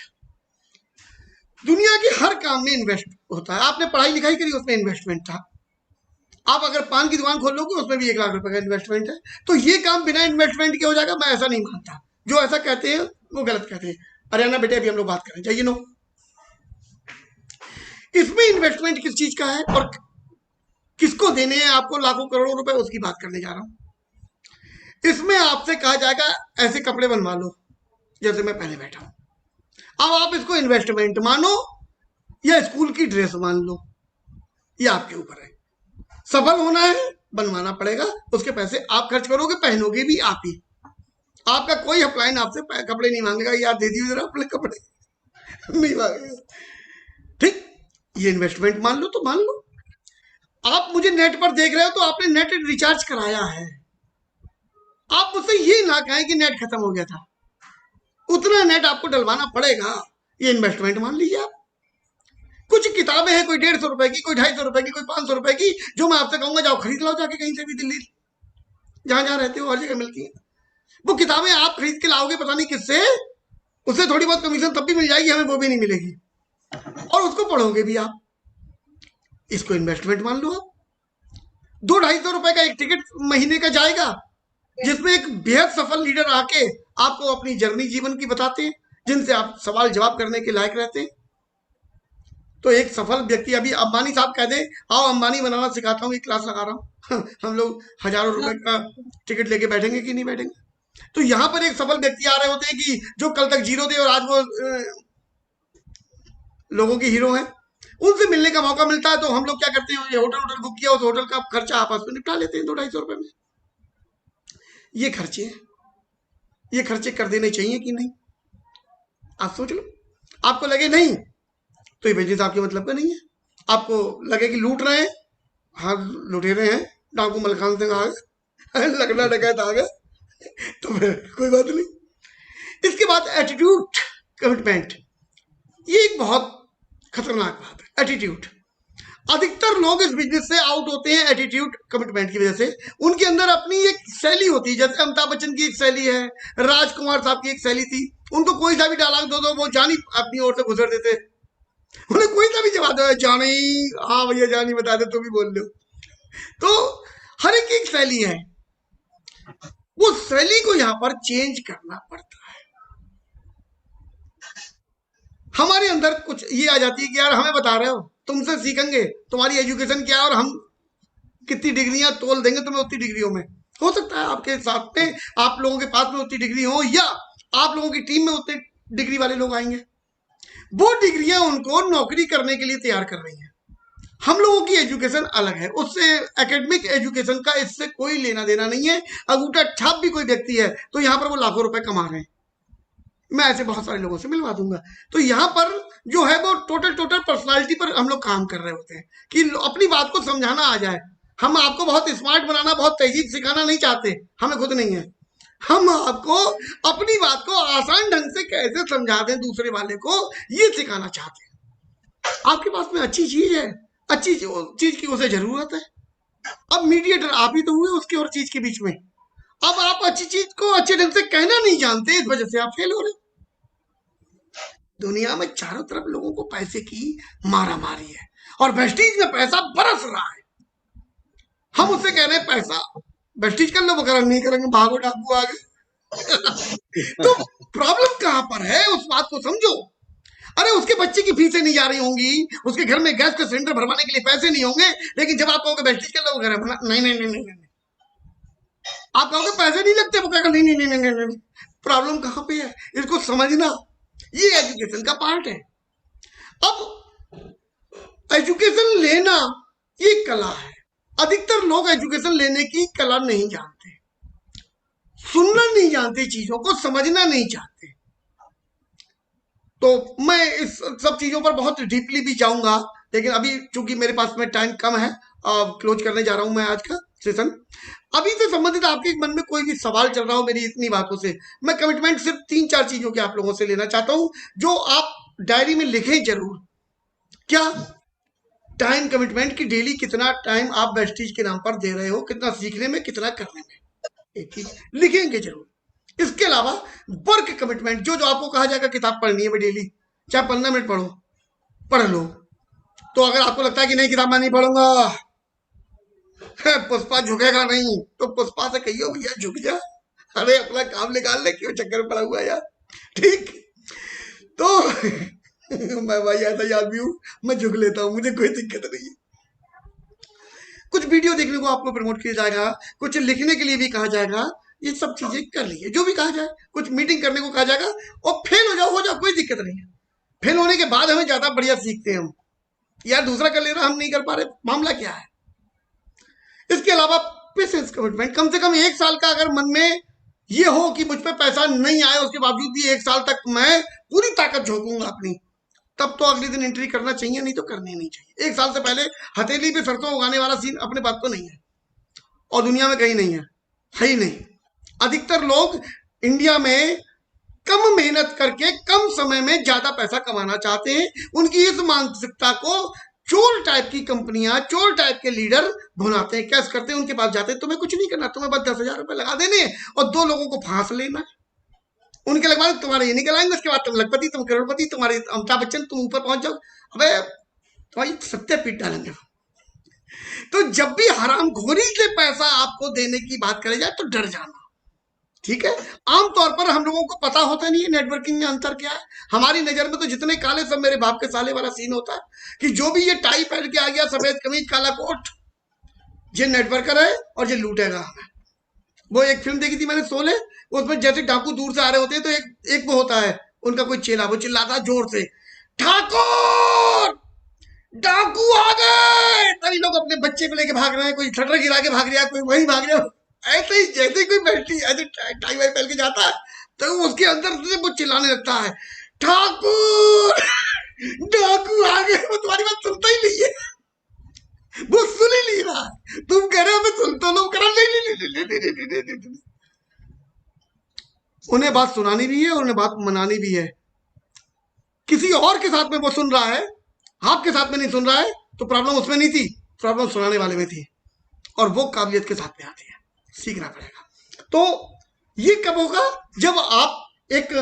दुनिया के हर काम में इन्वेस्ट होता है। आपने पढ़ाई लिखाई करी, उसमें इन्वेस्टमेंट था। आप अगर पान की दुकान खोल लोगे उसमें भी 1 लाख रुपए का इन्वेस्टमेंट है। तो ये काम बिना इन्वेस्टमेंट के हो जाएगा, मैं ऐसा नहीं मानता। जो ऐसा कहते हैं वो गलत कहते हैं। हरियाणा बेटे अभी हम लोग बात करें, चाहिए नो। इसमें इन्वेस्टमेंट किस चीज का है और किसको देने हैं आपको लाखों करोड़ों रुपए, उसकी बात करने जा रहा हूं। इसमें आपसे कहा जाएगा ऐसे कपड़े बनवा लो जैसे मैं पहले बैठा हूं। अब आप इसको इन्वेस्टमेंट मानो या स्कूल की ड्रेस मान लो, ये आपके ऊपर है। सफल होना है बनवाना पड़ेगा, उसके पैसे आप खर्च करोगे, पहनोगे भी आप ही। आपका कोई अपलाइन आपसे कपड़े नहीं मांगेगा, यार दे दीजिए जरा अपने कपड़े, नहीं मांगेगा। ठीक, ये इन्वेस्टमेंट मान लो तो मान लो। आप मुझे नेट पर देख रहे हो तो आपने नेट रिचार्ज कराया है। आप मुझसे ये ना कहें कि नेट खत्म हो गया था, उतना नेट आपको डलवाना पड़ेगा, ये इन्वेस्टमेंट मान लीजिए आप। कुछ किताबें हैं, कोई 150 रुपए की, कोई 250 रुपए की, कोई 500 रुपए की, जो मैं आपसे कहूंगा जाओ खरीद लो जाके कहीं से भी, दिल्ली जहां जहां रहते हो हर जगह मिलती है। वो किताबें आप खरीद के लाओगे पता नहीं किससे, उससे थोड़ी बहुत कमीशन तब भी मिल जाएगी, हमें वो भी नहीं मिलेगी, और उसको पढ़ोगे भी आप। इसको इन्वेस्टमेंट मान लो आप। 200-250 रुपए का एक टिकट महीने का जाएगा, जिसमें एक बेहद सफल लीडर आके आपको अपनी जर्नी जीवन की बताते हैं, जिनसे आप सवाल जवाब करने के लायक रहते हैं। तो एक सफल व्यक्ति, अभी अंबानी साहब कह दें आओ अंबानी बनाना सिखाता हूँ, ये क्लास लगा रहा हूँ, हम लोग हजारों रुपए का टिकट लेके बैठेंगे कि नहीं बैठेंगे? तो यहाँ पर एक सफल व्यक्ति आ रहे होते हैं कि जो कल तक जीरो थे और आज वो लोगों के हीरो हैं, उनसे मिलने का मौका मिलता है। तो हम लोग क्या करते हैं, ये होटल बुक किया, उस होटल का खर्चा आपस में निपटा लेते हैं 200-250 रुपए में। ये खर्चे हैं, ये खर्चे कर देने चाहिए कि नहीं? आप सोच लो। आपको लगे नहीं तो ये बिजनेस आपके मतलब का नहीं है। आपको लगे कि लूट रहे हैं, हाँ लुटेरे हैं, डाकू मलखान सिंह आ गए, लगना डकैत आ गए, तो फिर कोई बात नहीं। इसके बाद एटीट्यूड कमिटमेंट, ये एक बहुत खतरनाक बात है। एटीट्यूड, अधिकतर लोग इस बिजनेस से आउट होते हैं एटीट्यूड कमिटमेंट की वजह से। उनके अंदर अपनी एक शैली होती है, जैसे अमिताभ बच्चन की एक शैली है, राजकुमार साहब की एक शैली थी। उनको कोई सा भी डायलॉग दो दो वो जानी अपनी ओर से गुजर देते, उन्हें कोई सा भी जवाब दो, जानी हाँ भैया जानी बता दे तो भी बोल लो। तो हर एक शैली है, वो शैली को यहाँ पर चेंज करना पड़ता है। हमारे अंदर कुछ ये आ जाती है कि यार हमें बता रहे हो, तुमसे सीखेंगे, तुम्हारी एजुकेशन क्या है और हम कितनी डिग्रियां तोल देंगे तुम्हें उतनी डिग्रियों में। हो सकता है आपके साथ में, आप लोगों के पास में उतनी डिग्री हो, या आप लोगों की टीम में उतने डिग्री वाले लोग आएंगे, वो डिग्रियां उनको नौकरी करने के लिए तैयार कर रही हैं। हम लोगों की एजुकेशन अलग है, उससे एकेडमिक एजुकेशन का इससे कोई लेना देना नहीं है। अंगूठा छाप भी कोई व्यक्ति है तो यहाँ पर वो लाखों रुपए कमा रहे हैं, मैं ऐसे बहुत सारे लोगों से मिलवा दूंगा। तो यहाँ पर जो है वो टोटल पर्सनालिटी पर हम लोग काम कर रहे होते हैं कि अपनी बात को समझाना आ जाए। हम आपको बहुत स्मार्ट बनाना, बहुत तेजी सिखाना नहीं चाहते, हमें खुद नहीं है। हम आपको अपनी बात को आसान ढंग से कैसे समझा दें दूसरे वाले को, ये सिखाना चाहते हैं। आपके पास में अच्छी चीज है, अच्छी चीज की उसे जरूरत है। अब मीडिएटर आप ही तो हुए उसकी और चीज के बीच में। अब आप अच्छी चीज को अच्छे ढंग से कहना नहीं जानते, इस वजह से आप फेल हो रहे। दुनिया में चारों तरफ लोगों को पैसे की मारा मारी है और वेस्टीज में पैसा बरस रहा है। हम उससे कह रहे हैं पैसा वेस्टीज कर लो, वो कह नहीं करेंगे, भागो डाकू आ गए। तो प्रॉब्लम कहां पर है, उस बात को समझो। अरे उसके बच्चे की फीसें नहीं जा रही होंगी, उसके घर में गैस का सिलेंडर भरवाने के लिए पैसे नहीं होंगे, लेकिन जब आप कहोगे वेस्टीज कर लो, वो कह रहे नहीं नहीं नहीं नहीं नहीं, आप कहोगे पैसे नहीं लगते, वो कहेगा नहीं नहीं नहीं नहीं नहीं। प्रॉब्लम कहां पे है, इसको समझना, ये एजुकेशन का पार्ट है। अब एजुकेशन लेना ये कला है। अधिकतर लोग एजुकेशन लेने की कला नहीं जानते, सुनना नहीं जानते, चीजों को समझना नहीं चाहते। तो मैं इस सब चीजों पर बहुत डीपली भी जाऊंगा, लेकिन अभी चूंकि मेरे पास में टाइम कम है, क्लोज करने जा रहा हूं मैं आज का सेशन। अभी से संबंधित आपके मन में कोई भी सवाल चल रहा हो मेरी इतनी बातों से, मैं कमिटमेंट सिर्फ 3-4 चीजों के आप लोगों से लेना चाहता हूं, जो आप डायरी में लिखें जरूर। क्या टाइम कमिटमेंट की डेली कितना टाइम आप वेस्टीज के नाम पर दे रहे हो, कितना सीखने में, कितना करने में, एक चीज लिखेंगे जरूर। इसके अलावा वर्क कमिटमेंट, जो जो आपको कहा जाएगा किताब पढ़नी है डेली, चाहे 15 मिनट पढ़ो, पढ़ लो। तो अगर आपको लगता है कि नहीं किताब मैं नहीं पढ़ूंगा, पुष्पा झुकेगा नहीं, तो पुष्पा से कहियो भैया झुक जा, अरे अपना काम निकाल ले, क्यों चक्कर में पड़ा हुआ यार। ठीक, तो मैं भाई ऐसा आदमी हूं, मैं झुक लेता हूं, मुझे कोई दिक्कत नहीं है। कुछ वीडियो देखने को आपको प्रमोट किया जाएगा, कुछ लिखने के लिए भी कहा जाएगा, ये सब चीजें कर लीजिए, जो भी कहा जाए। कुछ मीटिंग करने को कहा जाएगा, और फेल हो जाओ, कोई दिक्कत नहीं है। फेल होने के बाद हमें ज्यादा बढ़िया सीखते हैं हम, यार दूसरा कर ले रहा, हम नहीं कर पा रहे, मामला क्या है। इसके अलावा पेशेंस कमिटमेंट, कम से कम 1 साल का अगर मन में ये हो कि मुझ पे पैसा नहीं आया, उसके बावजूद भी 1 साल तक मैं पूरी ताकत झोंकूंगा अपनी, तब तो अगले दिन एंट्री करना चाहिए, नहीं तो करनी नहीं चाहिए। 1 साल से पहले हथेली पे सरसों उगाने वाला सीन अपने पास तो नहीं है, और दुनिया में कहीं नहीं है ही नहीं। अधिकतर लोग इंडिया में कम मेहनत करके कम समय में ज्यादा पैसा कमाना चाहते हैं। उनकी इस मानसिकता को चोर टाइप की कंपनियां, चोर टाइप के लीडर भुनाते हैं। कैसे करते हैं? उनके पास जाते हैं, तुम्हें कुछ नहीं करना, तुम्हें बस 10,000 रुपए लगा देने हैं और 2 लोगों को फांस लेना है। उनके लगवा तुम्हारे ये निकल आएंगे, उसके बाद तुम लखपति, तुम करोड़पति, तुम्हारे अमिताभ बच्चन, तुम ऊपर पहुंच जाओ। अबे तुम्हारी सत्य पीट डालेंगे। तो जब भी हरामखोरी से पैसा आपको देने की बात करे जाए तो डर जाना, ठीक है? आमतौर पर हम लोगों को पता होता नहीं है नेटवर्किंग में अंतर क्या है। हमारी नजर में तो जितने काले सब मेरे बाप के साले वाला सीन होता है कि जो भी ये टाई पहन के आ गया, सफेद कमीज काला कोट, ये नेटवर्कर है और ये लूटेगा हमें। वो एक फिल्म देखी थी मैंने, शोले, उसमें जैसे डाकू दूर से आ रहे होते हैं तो एक वो होता है उनका कोई चेला, वो चिल्लाता है जोर से, ठाकुर डाकू आ गए। तभी लोग अपने बच्चे को लेके भाग रहे हैं, कोई शटर गिरा के भाग रहा है, कोई वही भाग रहा है। ऐसे ही जैसे ही कोई बैठी ऐसे टाई वाई पहन के जाता है तो उसके अंदर से वो चिल्लाने लगता है, ठाकुर डाकू आ गए। वो तुम्हारी बात सुनता ही नहीं है, वो सुन ही नहीं रहा। तुम कह रहे हो मैं सुनता हूँ, कह रहा नहीं। उन्हें बात सुनानी भी है और उन्हें बात मनानी भी है। किसी और के साथ में वो सुन रहा है, आपके साथ में नहीं सुन रहा है, तो प्रॉब्लम उसमें नहीं थी, प्रॉब्लम सुनाने वाले में थी। और वो काबिलियत के साथ में आती है, सीखना पड़ेगा। तो ये कब होगा? जब आप एक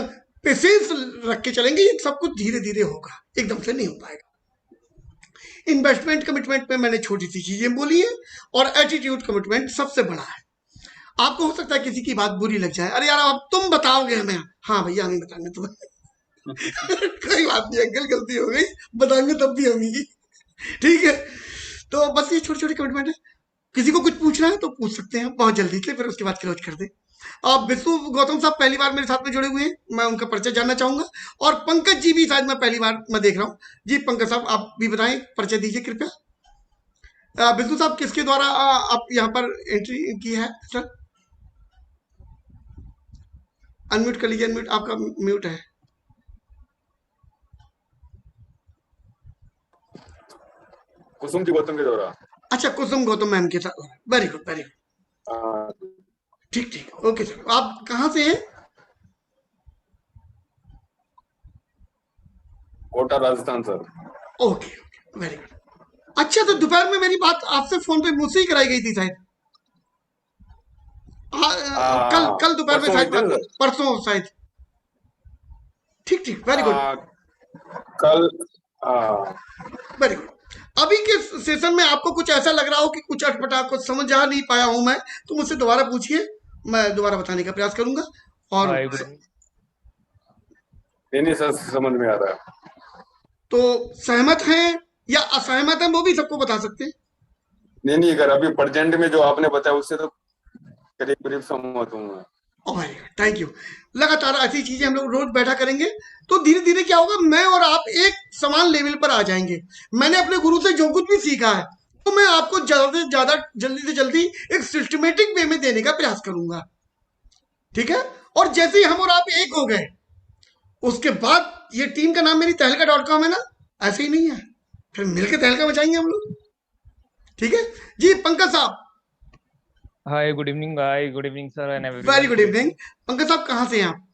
पेशेंस रख के चलेंगे। ये सब कुछ धीरे धीरे होगा, एकदम से नहीं हो पाएगा। इन्वेस्टमेंट कमिटमेंट में मैंने छोटी सी चीजें बोली है और एटीट्यूड कमिटमेंट सबसे बड़ा है। आपको हो सकता है किसी की बात बुरी लग जाए, अरे यार अब तुम बताओगे हमें। हाँ भैया हम ही बताएंगे तुम्हें। कोई बात नहीं अंकल, गलती हो गई, बताएंगे तब भी हम ही, ठीक है? तो बस ये छोटी छोटी कमिटमेंट है। किसी को कुछ पूछना है तो पूछ सकते हैं बहुत जल्दी से, फिर उसके बाद क्लोज कर दे। अब विष्णु गौतम साहब पहली बार मेरे साथ में जुड़े हुए हैं, मैं उनका परिचय जानना चाहूंगा। और पंकज जी भी शायद मैं पहली बार मैं देख रहा हूँ जी। पंकज साहब आप भी बताएं, परिचय दीजिए कृपया। विष्णु साहब किसके द्वारा आप यहाँ पर एंट्री की है सर? अनम्यूट कर लीजिए, अनम्यूट आपका म्यूट है। कुसुम जी गौतम के द्वारा। अच्छा, कुसुम गौतम मैम के साथ। वेरी गुड, वेरी गुड, ठीक ठीक, ओके सर। आप कहाँ से हैं? Kota Rajasthan sir. Okay okay, very good. अच्छा, तो दोपहर में मेरी बात आपसे फोन पे मुझसे ही कराई गई थी शायद। कल दोपहर में शायद, परसों शायद। ठीक ठीक, वेरी गुड, कल वेरी गुड। अभी के सेशन में आपको कुछ ऐसा लग रहा हो कि कुछ अटपटा, कुछ समझ आ नहीं पाया हूं मैं, तो मुझसे दोबारा पूछिए, मैं दोबारा बताने का प्रयास करूंगा। और नहीं सर, समझ में आ रहा है। तो सहमत हैं या असहमत हैं वो भी सबको बता सकते हैं। नहीं अगर अभी प्रेजेंट में जो आपने बताया उससे तो करीब करीब सहमत हूँ मैं। Thank you. लगातार ऐसी चीजें हम लोग रोज बैठा करेंगे तो धीरे धीरे क्या होगा, मैं और आप एक समान लेवल पर आ जाएंगे। मैंने अपने गुरु से जो कुछ भी सीखा है तो मैं आपको ज्यादा से ज्यादा, जल्दी से जल्दी एक सिस्टमेटिक वे में देने का प्रयास करूंगा, ठीक है? और जैसे ही हम और आप एक हो गए उसके बाद, ये टीम का नाम मेरी तहलका.com है ना, ऐसे ही नहीं है, फिर मिलकर तहलका मचाएंगे हम लोग, ठीक है जी? पंकज साहब। Hi, good evening, good evening, sir, and everyone. Very good evening. Pankaj साहब कहाँ से हैं आप?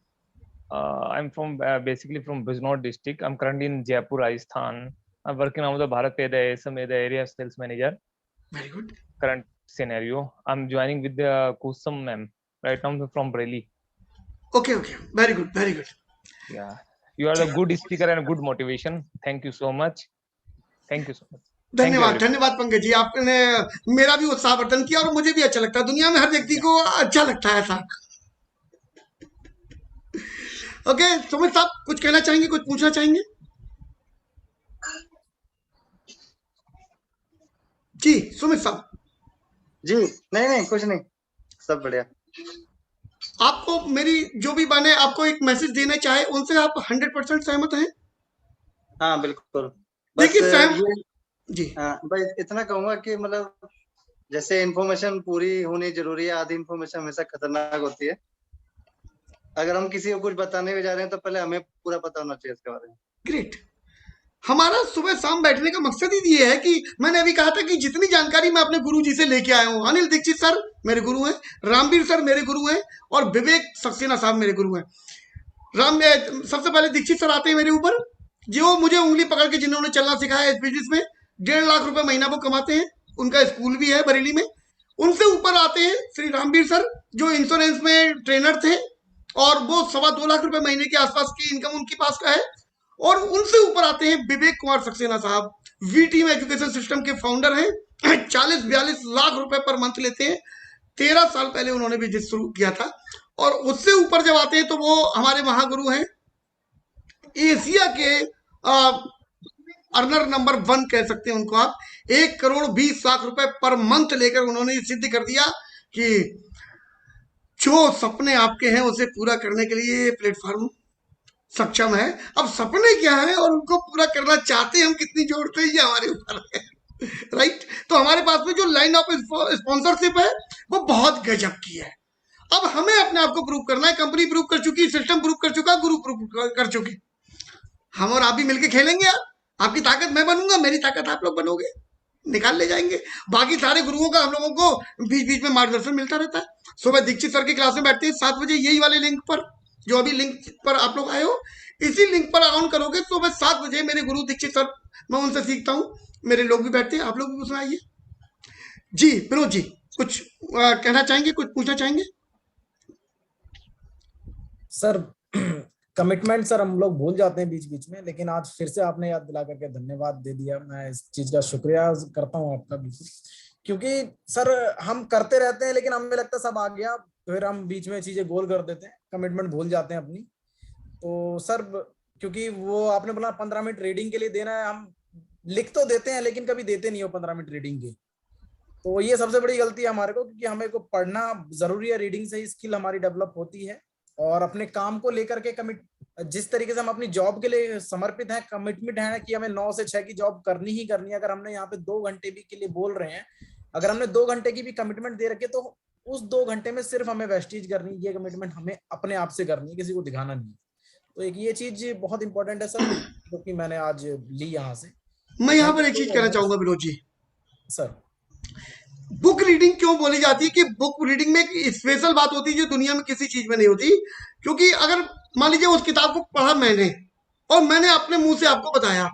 I'm from basically from Bijnor district. I'm currently in Jaipur, Rajasthan. I'm working on the Bharat Pay, the ASM, the area sales manager. Very good. Current scenario. I'm joining with the Kusum ma'am right now from Bareilly. Okay, very good, very good. Yeah, you are a good speaker and a good motivation. Thank you so much. Thank you so much. धन्यवाद, धन्यवाद पंकज जी, आपने मेरा भी उत्साहवर्धन किया और मुझे भी अच्छा लगता है। दुनिया में हर व्यक्ति को अच्छा लगता है ऐसा। ओके, सुमित साहब कुछ कहना चाहेंगे, कुछ पूछना चाहेंगे? जी सुमित साहब। जी नहीं कुछ नहीं, सब बढ़िया। आपको मेरी जो भी बने आपको एक मैसेज देना चाहे उनसे आप 100% सहमत हैं? हाँ बिल्कुल। देखिए जी, भाई इतना कहूंगा कि मतलब जैसे इन्फॉर्मेशन पूरी होनी जरूरी है, आधी इन्फॉर्मेशन हमेशा खतरनाक होती है। अगर हम किसी को कुछ बताने भी जा रहे हैं तो पहले हमें पूरा पता होना चाहिए इसके बारे में। ग्रेट। हमारा सुबह शाम बैठने का मकसद ही ये है कि मैंने अभी कहा था कि जितनी जानकारी मैं अपने गुरु जी से लेके आया हूँ, अनिल दीक्षित सर मेरे गुरु हैं, रामवीर सर मेरे गुरु हैं और विवेक सक्सेना साहब मेरे गुरु हैं। सबसे पहले दीक्षित सर आते हैं मेरे ऊपर, जो मुझे उंगली पकड़ के जिन्होंने चलना सिखाया इस बिजनेस में, 1.5 लाख रुपए महीना वो कमाते हैं, उनका स्कूल भी है बरेली में। उनसे ऊपर आते हैं श्री रामवीर सर, जो इंश्योरेंस में ट्रेनर थे और वो 2.25 लाख रुपए महीने के आसपास की इनकम उनके पास का है। और उनसे ऊपर आते हैं विवेक कुमार सक्सेना साहब, वीटीम एजुकेशन सिस्टम के फाउंडर हैं, 40-42 लाख रुपए पर मंथ लेते हैं, 13 साल पहले उन्होंने बिजनेस शुरू किया था। और उससे ऊपर जब आते हैं तो वो हमारे महागुरु हैं, एशिया के अर्नर नंबर 1 कह सकते हैं उनको आप, 1,20,00,000 रुपए पर मंथ लेकर उन्होंने ये सिद्ध कर दिया कि जो सपने आपके हैं उसे पूरा करने के लिए ये प्लेटफॉर्म सक्षम है। अब सपने क्या है और उनको पूरा करना चाहते हैं हम कितनी जोड़ते हैं ये हमारे ऊपर है, राइट। तो हमारे पास में जो लाइन ऑफ स्पॉन्सरशिप है वो बहुत गजब की है। अब हमें अपने आप को प्रूव करना है, कंपनी प्रूव कर चुकी, सिस्टम प्रूव कर चुका, गुरु प्रूव कर चुके, हम और आप भी मिलके खेलेंगे यार। आपकी ताकत मैं बनूंगा, मेरी ताकत आप लोग बनोगे, निकाल ले जाएंगे। बाकी सारे गुरुओं का हम लोगों को बीच बीच में मार्गदर्शन मिलता रहता है। सुबह दीक्षित सर की क्लास में बैठते हैं 7 बजे, यही वाले लिंक पर, जो अभी लिंक पर आप लोग आए हो, इसी लिंक पर ऑन करोगे तो सुबह 7 बजे मेरे गुरु दीक्षित सर, मैं उनसे सीखता हूँ, मेरे लोग भी बैठते हैं, आप लोग भी उसमें आइए। जी विनोद जी, कुछ कहना चाहेंगे, कुछ पूछना चाहेंगे? सर कमिटमेंट सर हम लोग भूल जाते हैं बीच बीच में, लेकिन आज फिर से आपने याद दिला करके धन्यवाद दे दिया। मैं इस चीज का शुक्रिया करता हूँ आपका बिल्कुल, क्योंकि सर हम करते रहते हैं लेकिन हमें लगता है सब आ गया, फिर हम बीच में चीजें गोल कर देते हैं, कमिटमेंट भूल जाते हैं अपनी। तो सर क्योंकि वो आपने बोला 15 मिनट रीडिंग के लिए देना है, हम लिख तो देते हैं लेकिन कभी देते नहीं हो 15 मिनट रीडिंग के, तो ये सबसे बड़ी गलती है हमारे को, क्योंकि हमें को पढ़ना जरूरी है, रीडिंग से ही स्किल हमारी डेवलप होती है। और अपने काम को लेकर के जिस तरीके से हम अपनी जॉब के लिए समर्पित हैं, कमिटमेंट है कि हमें 9 से 6 की जॉब करनी ही करनी है। अगर हमने यहाँ पे 2 घंटे भी के लिए बोल रहे हैं, अगर हमने 2 घंटे की भी कमिटमेंट दे रखी है, तो उस 2 घंटे में सिर्फ हमें वेस्टेज करनी है, ये कमिटमेंट हमें अपने आप से करनी है, किसी को दिखाना नहीं है। तो एक ये चीज बहुत इंपॉर्टेंट है सर, जो कि मैंने आज ली यहाँ से। मैं यहाँ पर एक चीज कहना चाहूंगा Vinod ji sir, book reading क्यों बोली जाती है कि बुक रीडिंग में एक स्पेशल बात होती है जो दुनिया में किसी चीज में नहीं होती। क्योंकि अगर मान लीजिए उस किताब को पढ़ा मैंने और मैंने अपने मुंह से आपको बताया,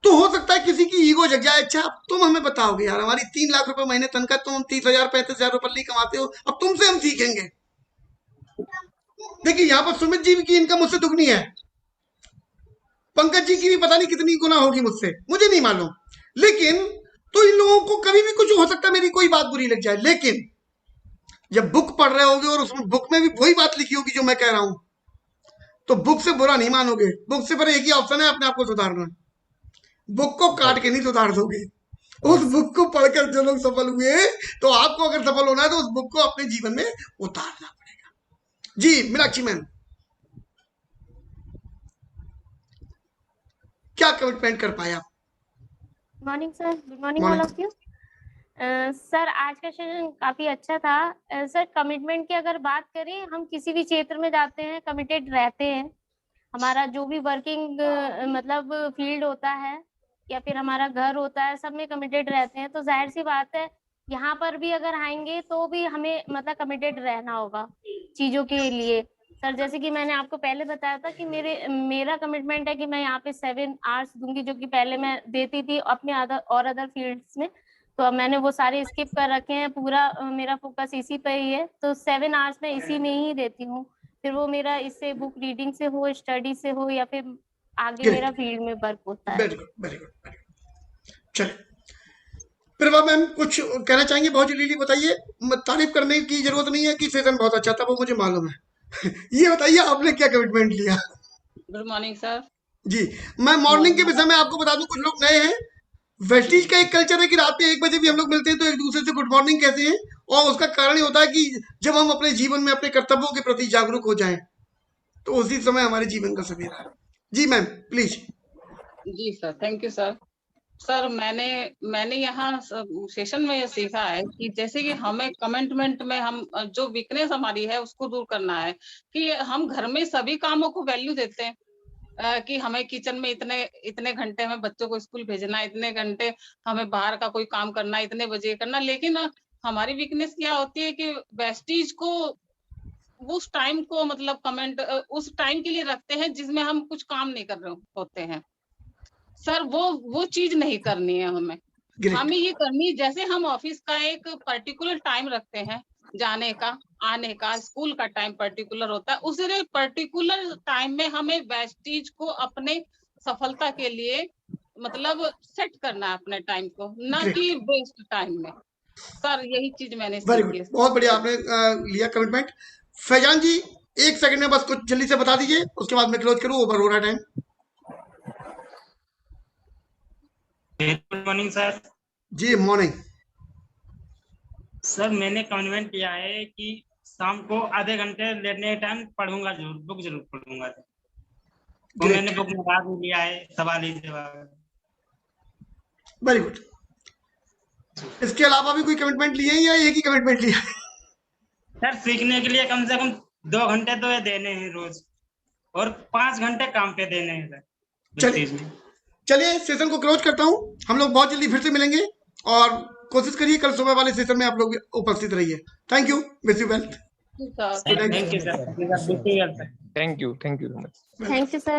तो हो सकता है किसी की ईगो जग जाए, अच्छा अब तुम हमें बताओगे यार, हमारी 3 लाख रुपए महीने तनख्वाह, तुम 30,000 35,000 रुपए कमाते हो, अब तुमसे हम सीखेंगे। देखिए यहाँ पर सुमित जी की इनकम मुझसे दुगनी है, पंकज जी की भी पता नहीं कितनी गुना होगी मुझसे, मुझे नहीं मालूम, लेकिन तो इन लोगों को कभी भी कुछ हो सकता है, मेरी कोई बात बुरी लग जाए, लेकिन जब बुक पढ़ रहे होगे और उसमें बुक में भी वही बात लिखी होगी जो मैं कह रहा हूं, तो बुक से बुरा नहीं मानोगे। बुक से पर एक ही ऑप्शन है, अपने आप को सुधारना। बुक को काट के नहीं सुधार दोगे, उस बुक को पढ़कर जो लोग सफल हुए, तो आपको अगर सफल होना है तो उस बुक को अपने जीवन में उतारना पड़ेगा। जी मीनाक्षी मैम, क्या कमिटमेंट कर पाए आप? Morning sir, good morning all of you. Sir आज का सेशन काफी अच्छा था। सर कमिटमेंट की अगर बात करें, हम किसी भी क्षेत्र में जाते हैं कमिटेड रहते हैं। हमारा जो भी वर्किंग मतलब फील्ड होता है या फिर हमारा घर होता है, सब में कमिटेड रहते हैं। तो जाहिर सी बात है यहाँ पर भी अगर आएंगे तो भी हमें मतलब कमिटेड रहना होगा चीजों के लिए। सर जैसे कि मैंने आपको पहले बताया था कि मेरा कमिटमेंट है कि मैं यहाँ पे 7 आवर्स दूंगी, जो कि पहले मैं देती थी अपने अदर फील्ड्स में। तो अब मैंने वो सारे स्किप कर रखे हैं, पूरा मेरा फोकस इसी पे ही है। तो 7 आवर्स मैं इसी में ही देती हूँ, फिर वो मेरा इससे बुक रीडिंग से हो, स्टडी से हो, या फिर आगे मेरा फील्ड में वर्क होता है। Very good, very good. चलिए प्रभा मैम कुछ कहना चाहेंगे? बहुत जल्दी बताइए, तारीफ करने की जरूरत नहीं है कि सेशन बहुत अच्छा था, वो मुझे मालूम है। ये बताइए आपने क्या कमिटमेंट लिया? Good morning sir. जी मैं मॉर्निंग के विषय में आपको बता दूं, कुछ लोग नए हैं, वेस्टीज का एक कल्चर है कि रात में 1 बजे भी हम लोग मिलते हैं तो एक दूसरे से गुड मॉर्निंग कहते हैं, और उसका कारण ये होता है कि जब हम अपने जीवन में अपने कर्तव्यों के प्रति जागरूक हो जाएं तो उसी समय हमारे जीवन का सवेरा है। जी मैम प्लीज। जी sir, thank you sir. Sir मैंने यहाँ सेशन में ये सीखा है कि जैसे कि हमें कमिटमेंट में हम जो वीकनेस हमारी है उसको दूर करना है, कि हम घर में सभी कामों को वैल्यू देते हैं कि हमें किचन में इतने घंटे हमें बच्चों को स्कूल भेजना, इतने घंटे हमें बाहर का कोई काम करना, इतने बजे करना। लेकिन हमारी वीकनेस क्या होती है कि वेस्टीज को उस टाइम को मतलब कमेंट उस टाइम के लिए रखते हैं जिसमें हम कुछ काम नहीं कर रहे होते हैं सर। वो चीज नहीं करनी है हमें। हमें ये करनी, जैसे हम ऑफिस का एक पर्टिकुलर टाइम रखते हैं जाने का, आने का, स्कूल का टाइम पर्टिकुलर होता है, उसी पर्टिकुलर टाइम में हमें वेस्टेज को अपने सफलता के लिए मतलब सेट करना है अपने टाइम को, ना कि वेस्ट टाइम में। सर यही चीज मैंने सीखी है। बहुत बढ़िया आपने लिया कमिटमेंट। फैजान जी 1 सेकंड में बस कुछ जल्दी से बता दीजिए, उसके बाद मैं क्लोज करूँ, ओवर हो रहा है टाइम। Good morning sir. जी मॉर्निंग सर मैंने कमिटमेंट किया है कि शाम को आधे घंटे लेने टाइम पढ़ूंगा, जरूर बुक जरूर पढ़ूंगा। तो मैंने बुक मंगा भी लिया है, सवाल ही जवाब। Very good. इसके अलावा भी कोई कमिटमेंट लिए हैं या एक ही कमिटमेंट लिया है? सर सीखने के लिए कम से कम 2 घंटे तो ये देने हैं रोज, और 5 घंटे काम पे देने हैं सर। चलिए सेशन को क्लोज करता हूँ। हम लोग बहुत जल्दी फिर से मिलेंगे और कोशिश करिए कल सुबह वाले सेशन में आप लोग उपस्थित रहिए। Thank you, wish you well. Thank you sir. Thank you so much. Thank you sir.